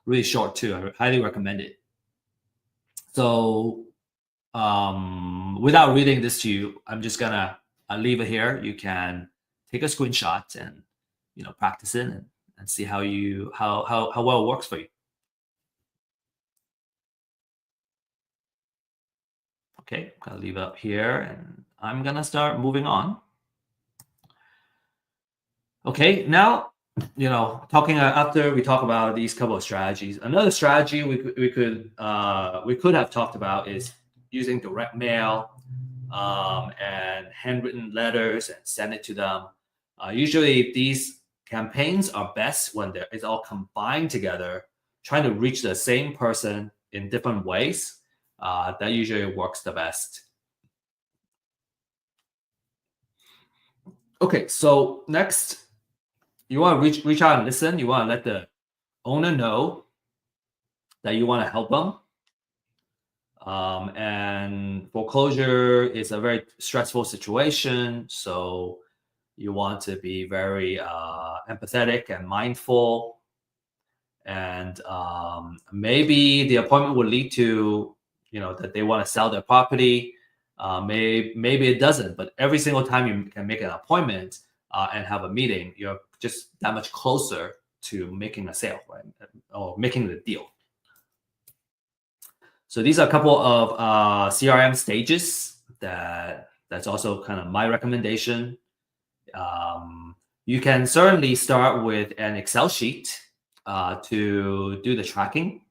Really short too. I highly recommend it. So without reading this to you, I'm just gonna leave it here. You can take a screenshot and practice it and see how well it works for you. Okay, I'm gonna leave it up here, and I'm gonna start moving on. Okay, now talking after we talk about these couple of strategies, another strategy we could have talked about is using direct mail and handwritten letters and send it to them. Usually these campaigns are best when it's all combined together, trying to reach the same person in different ways. That usually works the best. Okay, so next, you want to reach out and listen. You want to let the owner know that you want to help them. And foreclosure is a very stressful situation, so you want to be very empathetic and mindful. And maybe the appointment will lead to that they want to sell their property. Maybe it doesn't, but every single time you can make an appointment and have a meeting, you're just that much closer to making a sale, right? Or making the deal. So these are a couple of CRM stages that's also kind of my recommendation. You can certainly start with an Excel sheet to do the tracking.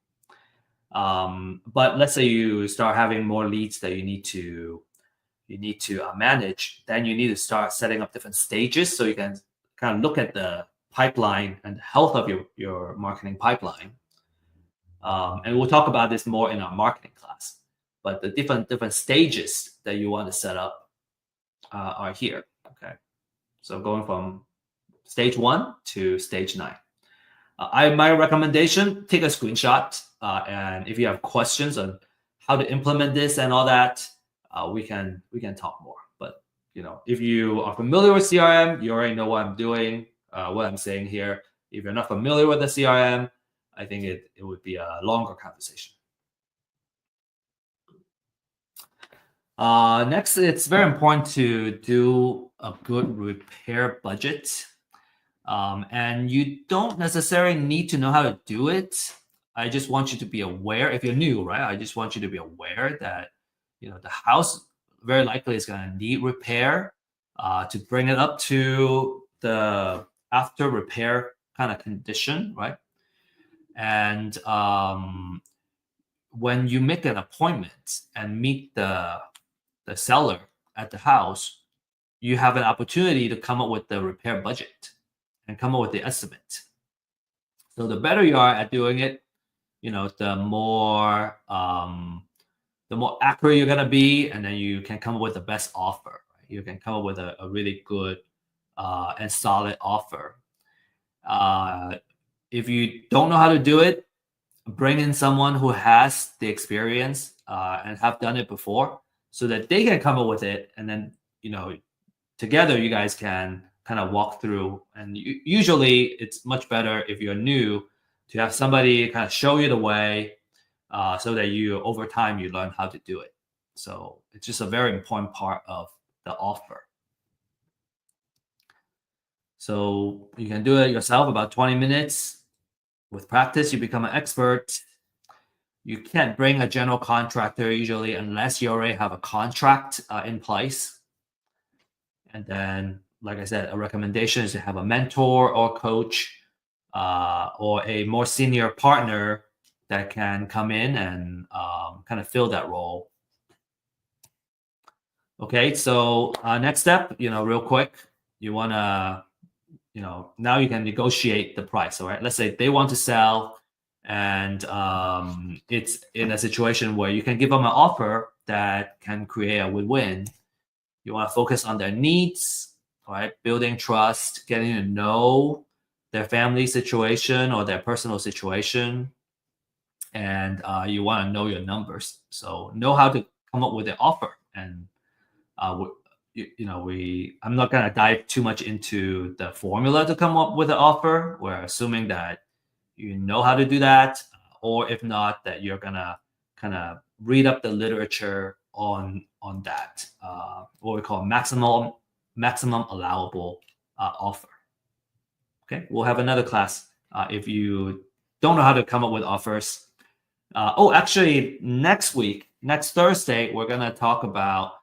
But let's say you start having more leads that you need to manage, then you need to start setting up different stages so you can kind of look at the pipeline and the health of your marketing pipeline. And we'll talk about this more in our marketing class. But the different stages that you want to set up are here. Okay, so going from stage 1 to stage 9. My recommendation: take a screenshot, and if you have questions on how to implement this and all that, we can talk more. But if you are familiar with CRM, you already know what I'm doing, what I'm saying here. If you're not familiar with the CRM, I think it would be a longer conversation. Next, it's very important to do a good repair budget. And you don't necessarily need to know how to do it. I just want you to be aware. If you're new, right? I just want you to be aware that the house very likely is going to need repair to bring it up to the after repair kind of condition, right? And when you make an appointment and meet the seller at the house, you have an opportunity to come up with the repair budget and come up with the estimate. So the better you are at doing it, the more accurate you're gonna be, and then you can come up with the best offer. Right? You can come up with a really good and solid offer. If you don't know how to do it, bring in someone who has the experience and have done it before, so that they can come up with it, and then together you guys can kind of walk through. And usually it's much better if you're new to have somebody kind of show you the way, so that over time you learn how to do it. So it's just a very important part of the offer. So you can do it yourself, about 20 minutes. With practice, you become an expert. You can't bring a general contractor usually unless you already have a contract in place. And then, like I said, a recommendation is to have a mentor or coach or a more senior partner that can come in and kind of fill that role. Okay, so next step, real quick, you want to, now you can negotiate the price. All right, let's say they want to sell, and it's in a situation where you can give them an offer that can create a win-win. You want to focus on their needs, all right, building trust, getting to know their family situation or their personal situation, and you want to know your numbers. So know how to come up with an offer. And I'm not going to dive too much into the formula to come up with an offer. We're assuming that you know how to do that, or if not, that you're gonna kind of read up the literature on that, what we call maximum allowable offer. Okay, we'll have another class if you don't know how to come up with offers. Actually, next Thursday, we're gonna talk about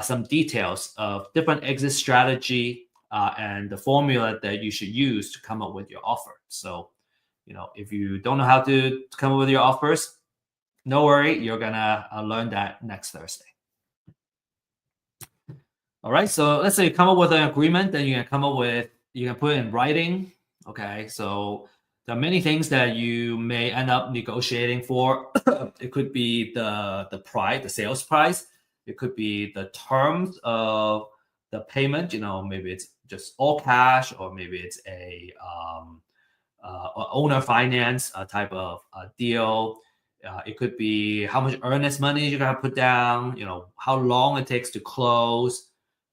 some details of different exit strategy and the formula that you should use to come up with your offer. So, if you don't know how to come up with your offers, no worry, you're gonna learn that next Thursday. All right, so let's say you come up with an agreement, then you can put it in writing. Okay, so there are many things that you may end up negotiating for. It could be the price, the sales price. It could be the terms of the payment. Maybe it's just all cash, or maybe it's a owner finance type of deal. It could be how much earnest money you're gonna put down. How long it takes to close.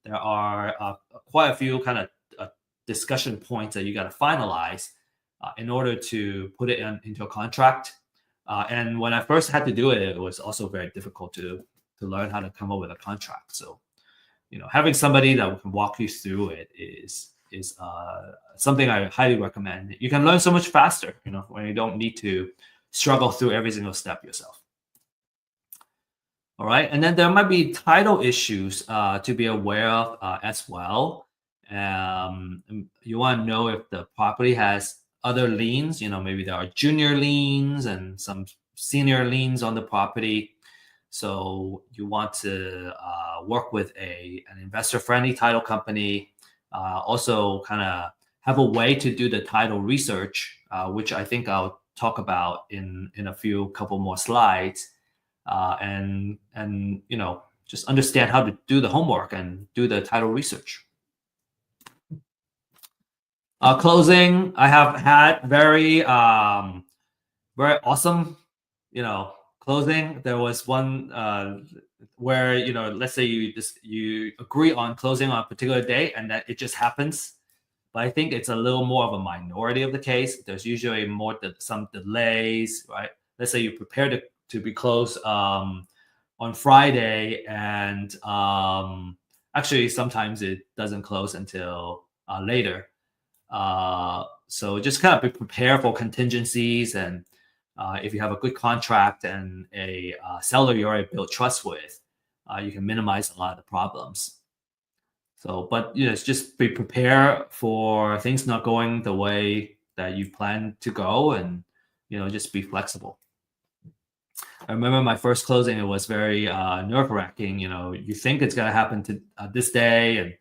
There are quite a few kind of discussion points that you got to finalize in order to put it into a contract. And when I first had to do it, it was also very difficult to learn how to come up with a contract. So, having somebody that can walk you through it is something I highly recommend. You can learn so much faster, when you don't need to struggle through every single step yourself. All right, and then there might be title issues to be aware of as well. You want to know if the property has other liens. Maybe there are junior liens and some senior liens on the property. So you want to work with an investor-friendly title company. Also kind of have a way to do the title research, which I think I'll talk about in a couple more slides. And just understand how to do the homework and do the title research. Closing, I have had very awesome, closing. There was one where let's say you agree on closing on a particular day, and that it just happens. But I think it's a little more of a minority of the case. There's usually some delays, right? Let's say you prepare to be closed on Friday, and actually sometimes it doesn't close until later. So just kind of be prepared for contingencies, and if you have a good contract and a seller you already built trust with, you can minimize a lot of the problems. So, but it's just be prepared for things not going the way that you plan to go, and just be flexible. I remember my first closing; it was very nerve-wracking. You think it's gonna happen to this day, and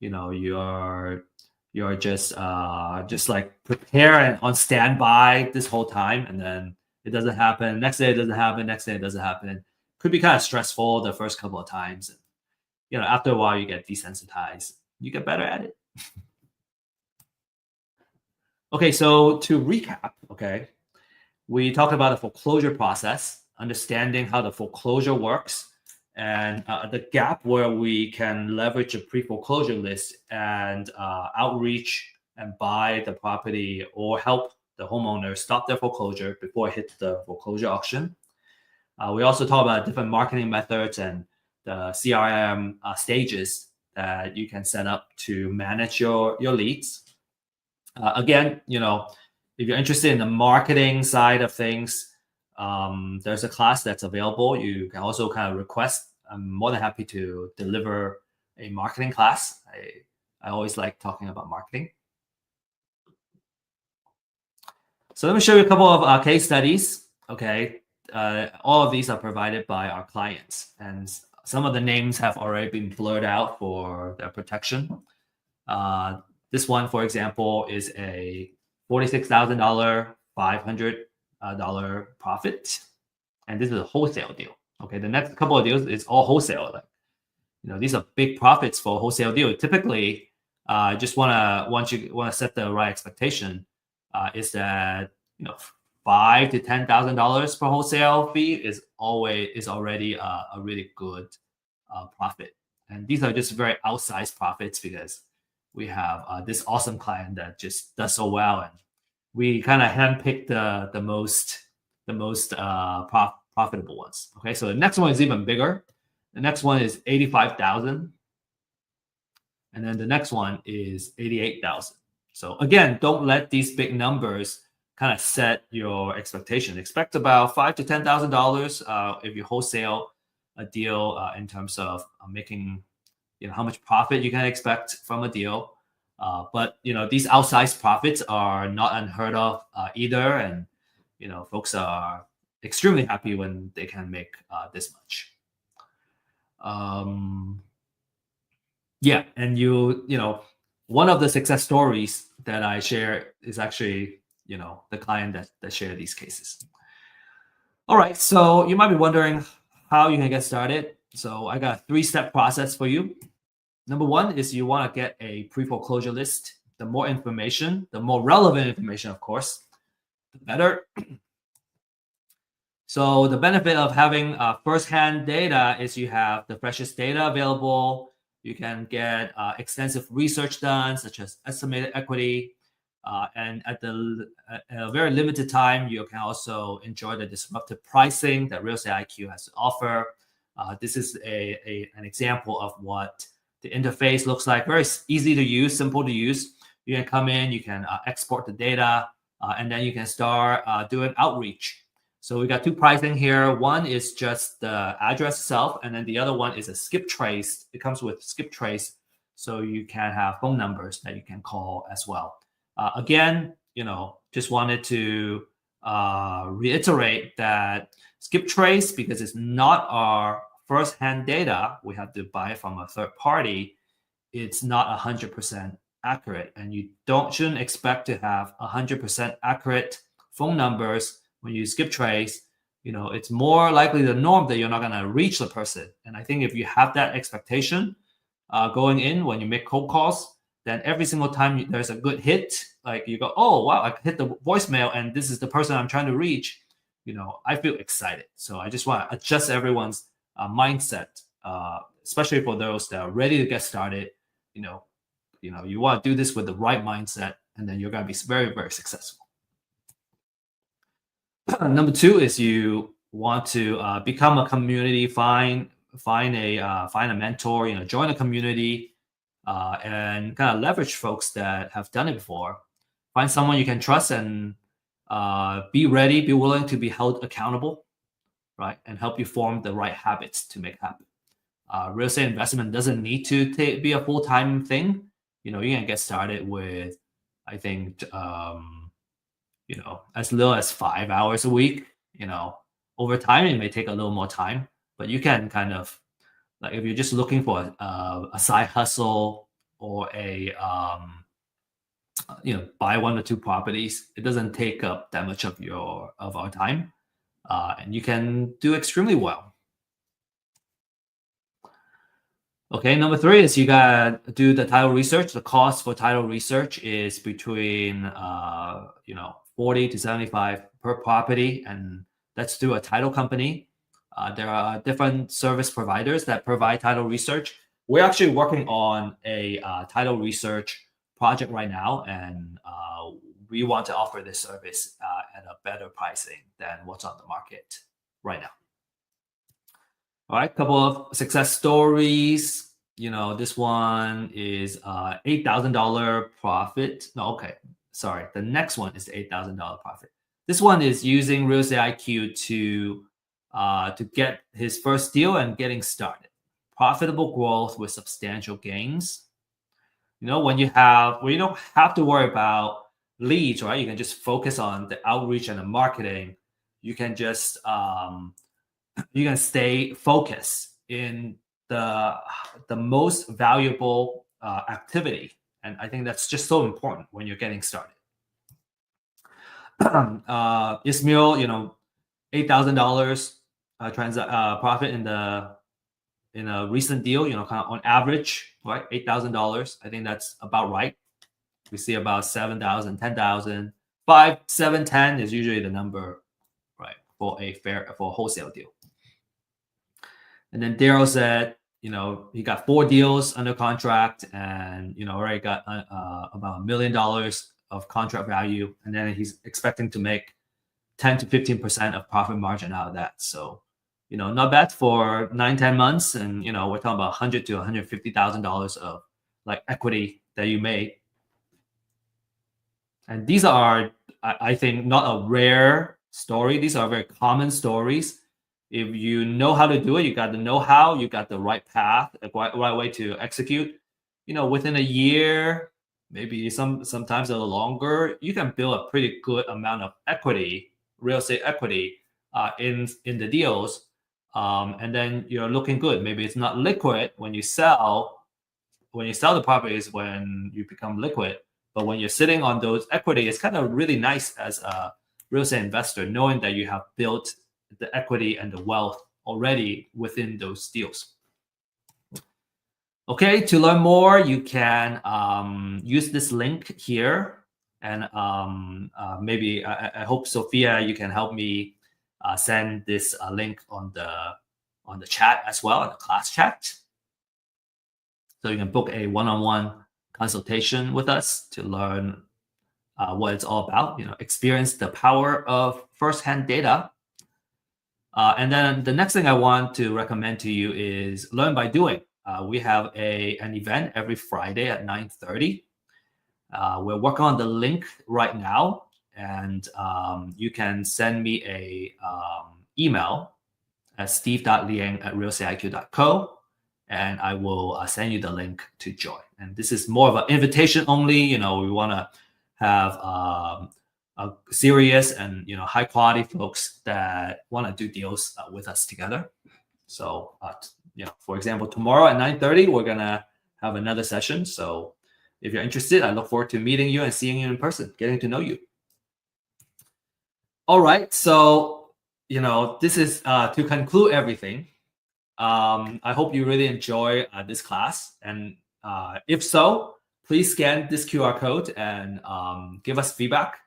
you're you're just like prepare and on standby this whole time, and then it doesn't happen. Next day it doesn't happen. Next day it doesn't happen. Could be kind of stressful the first couple of times. After a while you get desensitized. You get better at it. Okay, so to recap, okay, we talked about the foreclosure process, understanding how the foreclosure works, and the gap where we can leverage a pre-foreclosure list and outreach and buy the property or help the homeowner stop their foreclosure before it hits the foreclosure auction. We also talk about different marketing methods and the CRM stages that you can set up to manage your leads. Again, if you're interested in the marketing side of things, there's a class that's available. You can also kind of request. I'm more than happy to deliver a marketing class. I always like talking about marketing. So let me show you a couple of case studies. Okay, all of these are provided by our clients, and some of the names have already been blurred out for their protection. This one, for example, is a $46,000, $500 profit, and this is a wholesale deal. Okay, the next couple of deals is all wholesale. These are big profits for a wholesale deal. Typically, just want to set the right expectation. Is that $5,000 to $10,000 per wholesale fee is already a really good profit, and these are just very outsized profits because we have this awesome client that just does so well, and we kind of handpick the most profitable ones. Okay, so the next one is even bigger. The next one is $85,000, and then the next one is $88,000. So again, don't let these big numbers kind of set your expectation. Expect about $5,000 to $10,000 if you wholesale a deal in terms of making, how much profit you can expect from a deal. But these outsized profits are not unheard of either, and folks are extremely happy when they can make this much. Yeah, and one of the success stories that I share is actually the client that shared these cases. All right, so you might be wondering how you can get started. So I got a 3-step process for you. Number one is you want to get a pre-foreclosure list. The more information, the more relevant information, of course, the better. So the benefit of having first-hand data is you have the freshest data available. You can get extensive research done, such as estimated equity. And at a very limited time, you can also enjoy the disruptive pricing that Real Estate IQ has to offer. This is an example of what the interface looks like. Very easy to use, simple to use. You can come in, you can export the data, and then you can start doing outreach. So we got 2 pricing here. One is just the address itself, and then the other one is a skip trace. It comes with skip trace, so you can have phone numbers that you can call as well. Again, just wanted to reiterate that skip trace, because it's not our first-hand data, we have to buy it from a third party. It's not 100% accurate, and you shouldn't expect to have 100% accurate phone numbers when you skip trace. It's more likely the norm that you're not going to reach the person. And I think if you have that expectation going in when you make cold calls, then every single time there's a good hit, like you go, oh, wow, I hit the voicemail and this is the person I'm trying to reach, I feel excited. So I just want to adjust everyone's mindset, especially for those that are ready to get started. You want to do this with the right mindset, and then you're going to be very, very successful. Number 2 is you want to become a community, find a mentor, join a community, and kind of leverage folks that have done it before. Find someone you can trust, and be willing to be held accountable, right? And help you form the right habits to make happen. Real estate investment doesn't need to be a full-time thing. You can get started with, I think, as little as 5 hours a week. Over time, it may take a little more time, but you can kind of, like, if you're just looking for a side hustle or a buy 1 or 2 properties. It doesn't take up that much of our time, and you can do extremely well. Okay, number 3 is you gotta do the title research. The cost for title research is between 40 to 75 per property, and that's through a title company. There are different service providers that provide title research. We're actually working on a title research project right now, and we want to offer this service at a better pricing than what's on the market right now. All right, couple of success stories. This one is $8,000 profit. No, okay, sorry. The next one is the $8,000 profit. This one is using Real Estate IQ to get his first deal and getting started. Profitable growth with substantial gains. When you don't have to worry about leads, right? You can just focus on the outreach and the marketing. You can just you can stay focused in the most valuable activity, and I think that's just so important when you're getting started. Ismail, $8,000 profit in a recent deal. Kind of on average, right? $8,000. I think that's about right. We see about 7,000, 10,000, 5, 7, 10 is usually the number, right, for a wholesale deal. And then Daryl said, he got 4 deals under contract, and already got about $1 million of contract value, and then he's expecting to make 10 to 15% of profit margin out of that. So, not bad for 9-10 months, and we're talking about $100,000 to $150,000 of like equity that you made. And these are, I think, not a rare story. These are very common stories. If you know how to do it, you got the know-how, you got the right path, the right way to execute. Within a year, maybe sometimes a little longer, you can build a pretty good amount of equity, real estate equity, in the deals, and then you're looking good. Maybe it's not liquid when you sell. When you sell the properties, when you become liquid, but when you're sitting on those equity, it's kind of really nice as a real estate investor, knowing that you have built the equity and the wealth already within those deals. Okay, to learn more, you can use this link here, and maybe I hope Sophia, you can help me send this link on the chat as well, in the class chat, so you can book a one-on-one consultation with us to learn what it's all about. Experience the power of firsthand data. And then the next thing I want to recommend to you is learn by doing. We have an event every Friday at 9:30. We're working on the link right now, and you can send me a email at steve.liang@realestateiq.co, and I will send you the link to join. And this is more of an invitation only. We want to have a serious and high quality folks that want to do deals with us together. So for example, tomorrow at 9:30 we're gonna have another session. So if you're interested, I look forward to meeting you and seeing you in person, getting to know you. All right, so this is to conclude everything. I hope you really enjoy this class, and if so, please scan this QR code and give us feedback.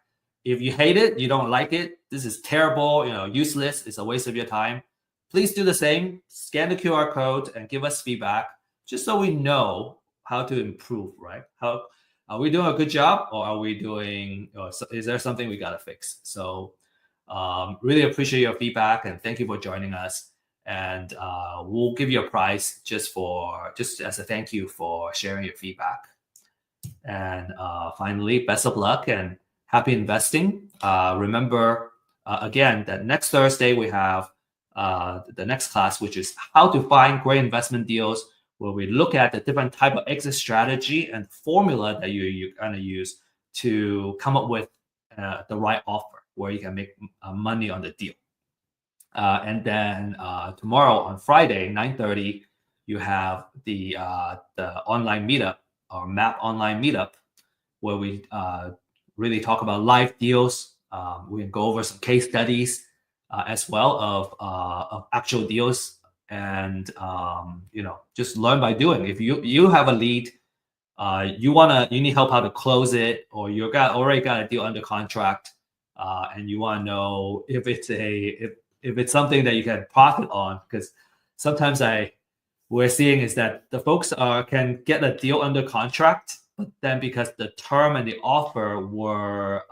If you hate it, you don't like it, this is terrible, useless, it's a waste of your time, please do the same. Scan the QR code and give us feedback, just so we know how to improve, right? How are we doing a good job, or are we doing, or is there something we gotta fix? So really appreciate your feedback, and thank you for joining us. And we'll give you a prize just as a thank you for sharing your feedback. And finally, best of luck and happy investing. Remember, again, that next Thursday we have the next class, which is how to find great investment deals, where we look at the different type of exit strategy and formula that you're going to use to come up with the right offer where you can make money on the deal. And then tomorrow on Friday, 9:30, you have the online meetup, or MAP online meetup, where we really talk about live deals. We can go over some case studies as well of actual deals, and just learn by doing. If you have a lead, you need help how to close it, or already got a deal under contract, and you want to know if it's something that you can profit on, because sometimes we're seeing is that the folks can get a deal under contract, but then because the term and the offer were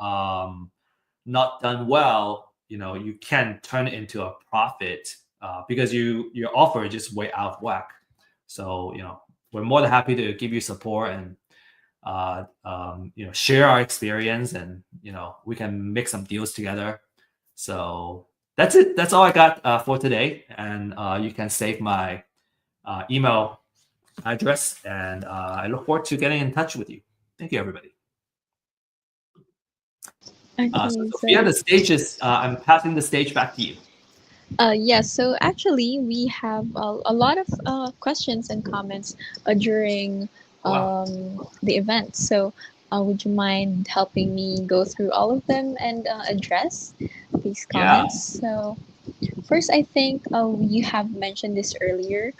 not done well, you can turn it into a profit because your offer is just way out of whack. So we're more than happy to give you support and share our experience, and we can make some deals together. So that's it. That's all I got for today, and you can save my email address, and I look forward to getting in touch with you. Thank you, everybody. Okay, so Sophia, the stage is I'm passing the stage back to you. Yes, so actually, we have a lot of questions and comments during Wow. the event. So, would you mind helping me go through all of them and address these Yeah. comments? So, first, I think you have mentioned this earlier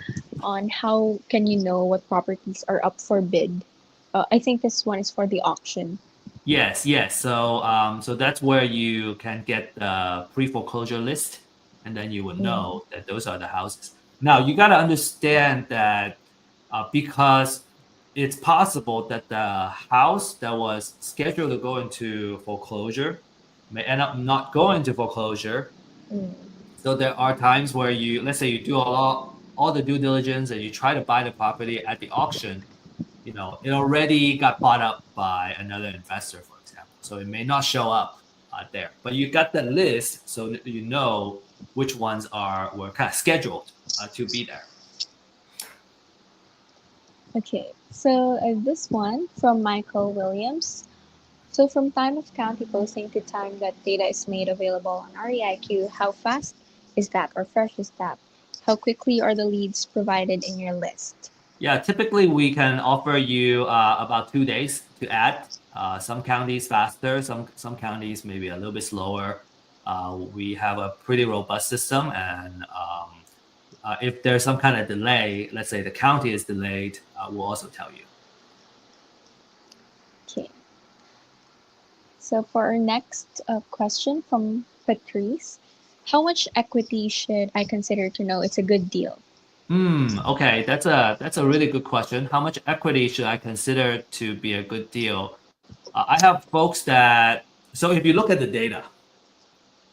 on how can you know what properties are up for bid. I think this one is for the auction. Yes. So that's where you can get the pre-foreclosure list, and then you will know that those are the houses. Now you got to understand that because it's possible that the house that was scheduled to go into foreclosure may end up not going into foreclosure. Mm. So there are times where let's say you do all the due diligence and you try to buy the property at the auction, it already got bought up by another investor, for example. So it may not show up there, but you got the list, so that you know which ones were kind of scheduled to be there. Okay, so this one from Michael Williams. So from time of county posting to time that data is made available on REIQ, how fast is that or fresh is that? How quickly are the leads provided in your list? Yeah, typically we can offer you about 2 days to add. Some counties faster, some counties maybe a little bit slower. We have a pretty robust system, and if there's some kind of delay, let's say the county is delayed, we'll also tell you. Okay. So for our next question from Patrice, how much equity should I consider to know it's a good deal? Okay, that's a really good question. How much equity should I consider to be a good deal? I have folks so if you look at the data,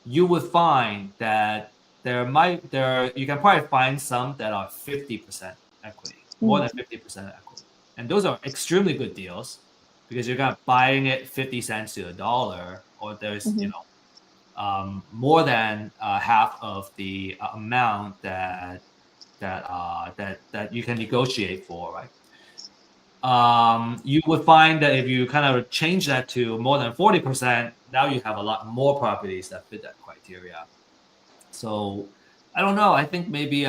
you would find that you can probably find some that are 50% equity, more than 50% equity. And those are extremely good deals because you're kind of buying it 50 cents to a dollar, or there's, more than half of the amount that you can negotiate for, right? You would find that if you kind of change that to more than 40%, now you have a lot more properties that fit that criteria. So I don't know. I think maybe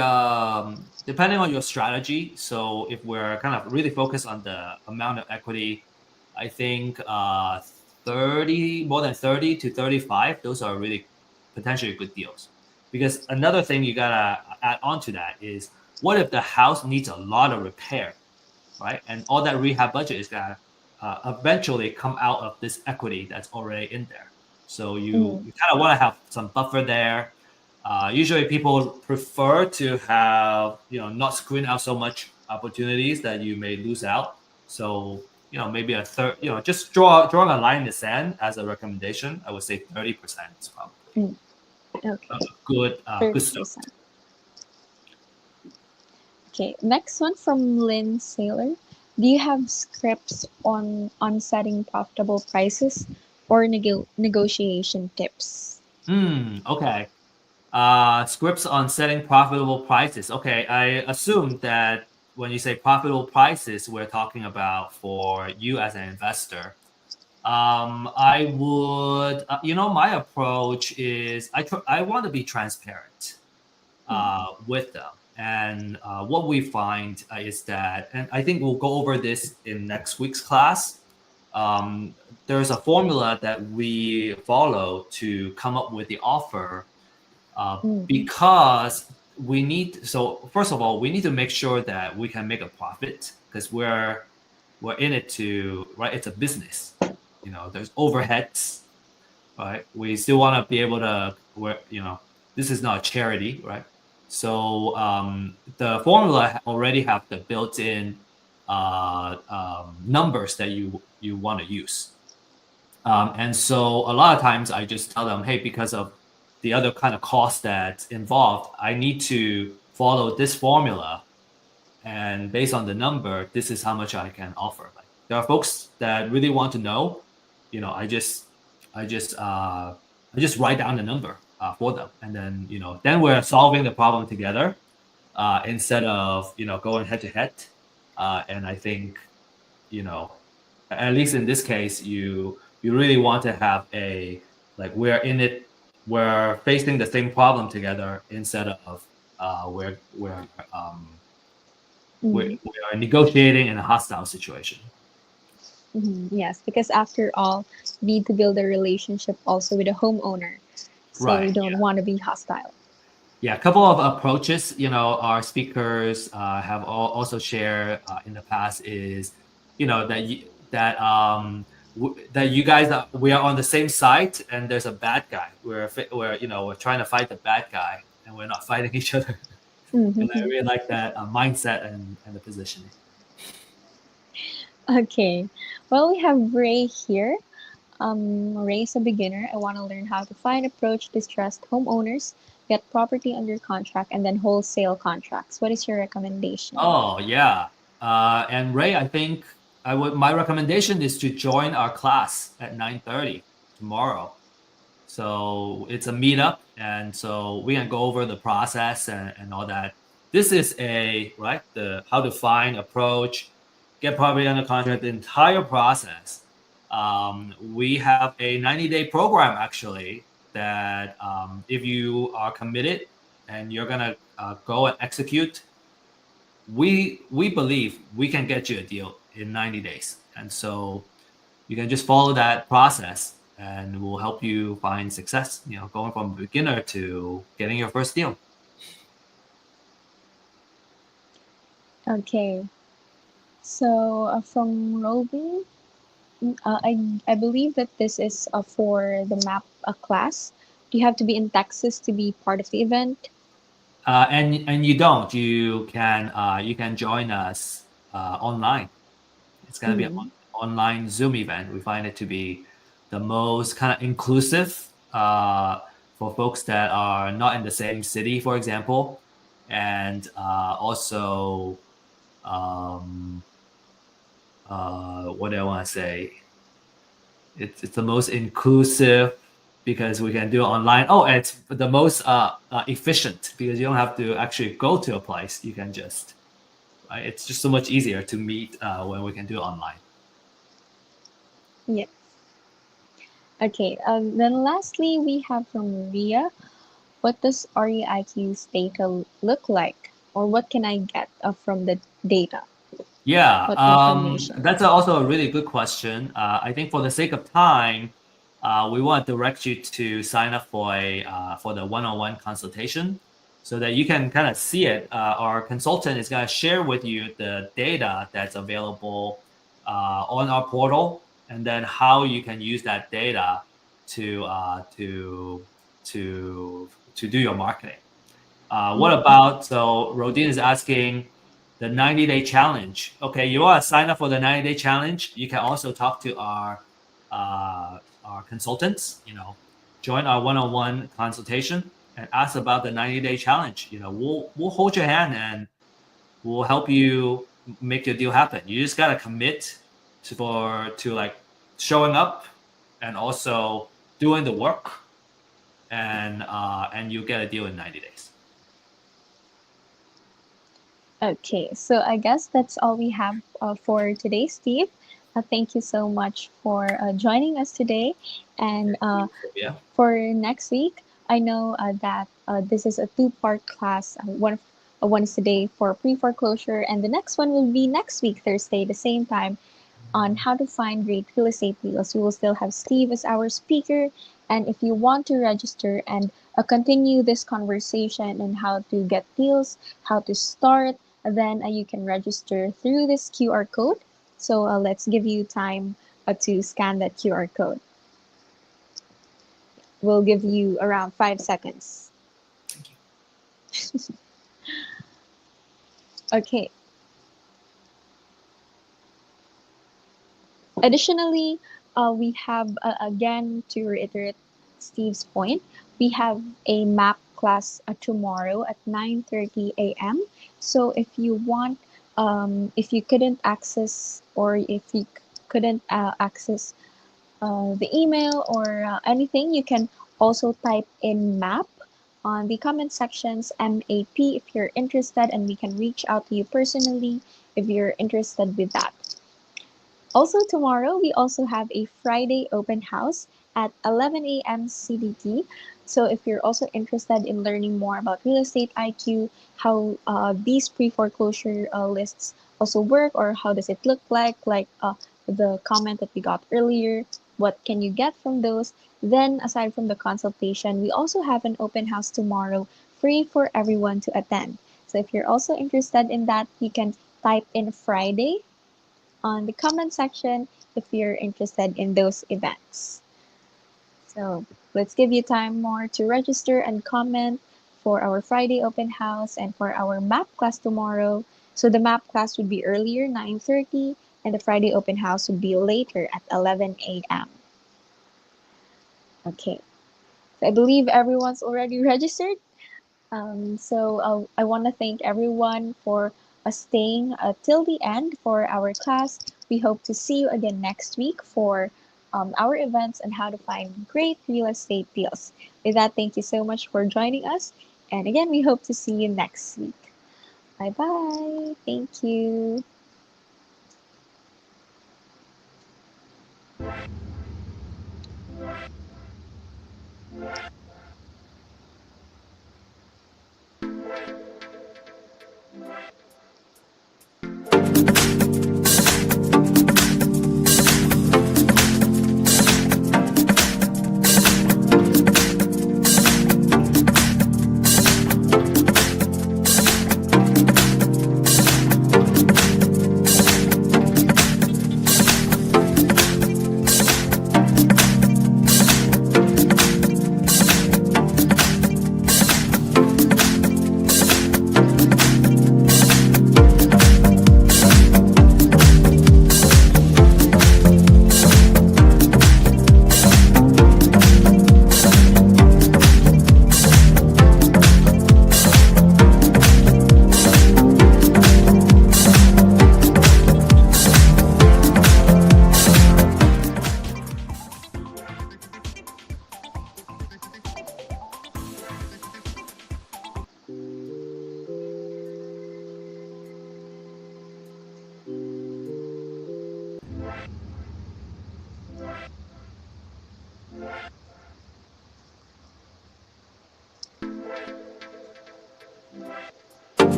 depending on your strategy. So if we're kind of really focused on the amount of equity, I think more than 30 to 35, those are really potentially good deals. Because another thing you gotta add on to that is, what if the house needs a lot of repair, right? And all that rehab budget is gonna eventually come out of this equity that's already in there. So you kind of want to have some buffer there. Usually people prefer to have, not screen out so much opportunities that you may lose out. So, maybe a third, just drawing a line in the sand as a recommendation, I would say 30% is probably Okay. Good stuff. Okay, next one from Lynn Saylor. Do you have scripts on setting profitable prices or negotiation tips? Okay. Scripts on setting profitable prices. Okay, I assume that when you say profitable prices, we're talking about for you as an investor. I would, my approach is I want to be transparent with them. And what we find is that, and I think we'll go over this in next week's class, there's a formula that we follow to come up with the offer because we need. So first of all, we need to make sure that we can make a profit because we're in it to, right? It's a business. There's overheads, right? We still want to be able to, this is not a charity, right? So the formula already have the built-in numbers that you want to use. And so a lot of times I just tell them, hey, because of the other kind of cost that's involved, I need to follow this formula. And based on the number, this is how much I can offer. Like, there are folks that really want to know, I just write down the number for them. And then, then we're solving the problem together instead of, going head to head. And I think, at least in this case, you really want to have we're in it, we're facing the same problem together instead of we're are negotiating in a hostile situation. Yes, because after all, you need to build a relationship also with the homeowner. So Right, we don't want to be hostile. Yeah, a couple of approaches, our speakers have also shared in the past is, that you guys we are on the same side and there's a bad guy. We're trying to fight the bad guy and we're not fighting each other. And I really like that mindset and the positioning. Okay, well, we have Ray here. Ray is a beginner. I want to learn how to find, approach distressed homeowners, get property under contract, and then wholesale contracts. What is your recommendation? Oh yeah, and Ray, I think my recommendation is to join our class at 9:30 tomorrow. So it's a meetup, and so we can go over the process and all that. This is the how to find, approach, get property under contract, the entire process. We have a 90-day program actually that if you are committed and you're gonna go and execute, we believe we can get you a deal in 90 days. And so you can just follow that process and we'll help you find success, going from beginner to getting your first deal. Okay. So from Robin, I believe that this is for the map class. Do you have to be in Texas to be part of the event? And you don't. You can join us online. It's gonna be an online Zoom event. We find it to be the most kind of inclusive for folks that are not in the same city, for example, and also what do I want to say? It's the most inclusive because we can do it online. Oh, it's the most efficient because you don't have to actually go to a place. You can just, right? It's just so much easier to meet when we can do it online. Yes. Okay. Then lastly, we have from Maria. What does REIQ's data look like, or what can I get from the data? Yeah, What information? that's also a really good question. I think for the sake of time, we want to direct you to sign up for the one-on-one consultation so that you can kind of see it. Our consultant is going to share with you the data that's available on our portal, and then how you can use that data to do your marketing. What about, so Rodin is asking the 90-day challenge. Okay, you want to sign up for the 90-day challenge? You can also talk to our consultants. Join our one-on-one consultation and ask about the 90-day challenge. We'll hold your hand and we'll help you make your deal happen. You just gotta commit to like showing up and also doing the work, and you get a deal in 90 days. Okay, so I guess that's all we have for today, Steve. Thank you so much for joining us today. And for next week, I know that this is a two-part class. One is today for pre-foreclosure, and the next one will be next week, Thursday, the same time, on how to find great real estate deals. We will still have Steve as our speaker. And if you want to register and continue this conversation on how to get deals, how to start, then you can register through this QR code. So let's give you time to scan that QR code. We'll give you around 5 seconds. Thank you. Okay. Additionally, we have, again, to reiterate Steve's point, we have a map class tomorrow at 9:30 a.m. So if you want, if you couldn't access or if you couldn't access the email or anything, you can also type in map on the comment sections, MAP, if you're interested, and we can reach out to you personally if you're interested with that. Also tomorrow, we also have a Friday open house at 11 a.m. CDT. So if you're also interested in learning more about real estate IQ, how these pre-foreclosure lists also work, or how does it look like the comment that we got earlier, what can you get from those? Then aside from the consultation, we also have an open house tomorrow, free for everyone to attend. So if you're also interested in that, you can type in Friday on the comment section if you're interested in those events. So let's give you time more to register and comment for our Friday open house and for our map class tomorrow. So the map class would be earlier, 9:30, and the Friday open house would be later at 11 a.m. Okay, so I believe everyone's already registered. I want to thank everyone for staying till the end for our class. We hope to see you again next week for our events on how to find great real estate deals. With that, thank you so much for joining us. And again, we hope to see you next week. Bye bye. Thank you.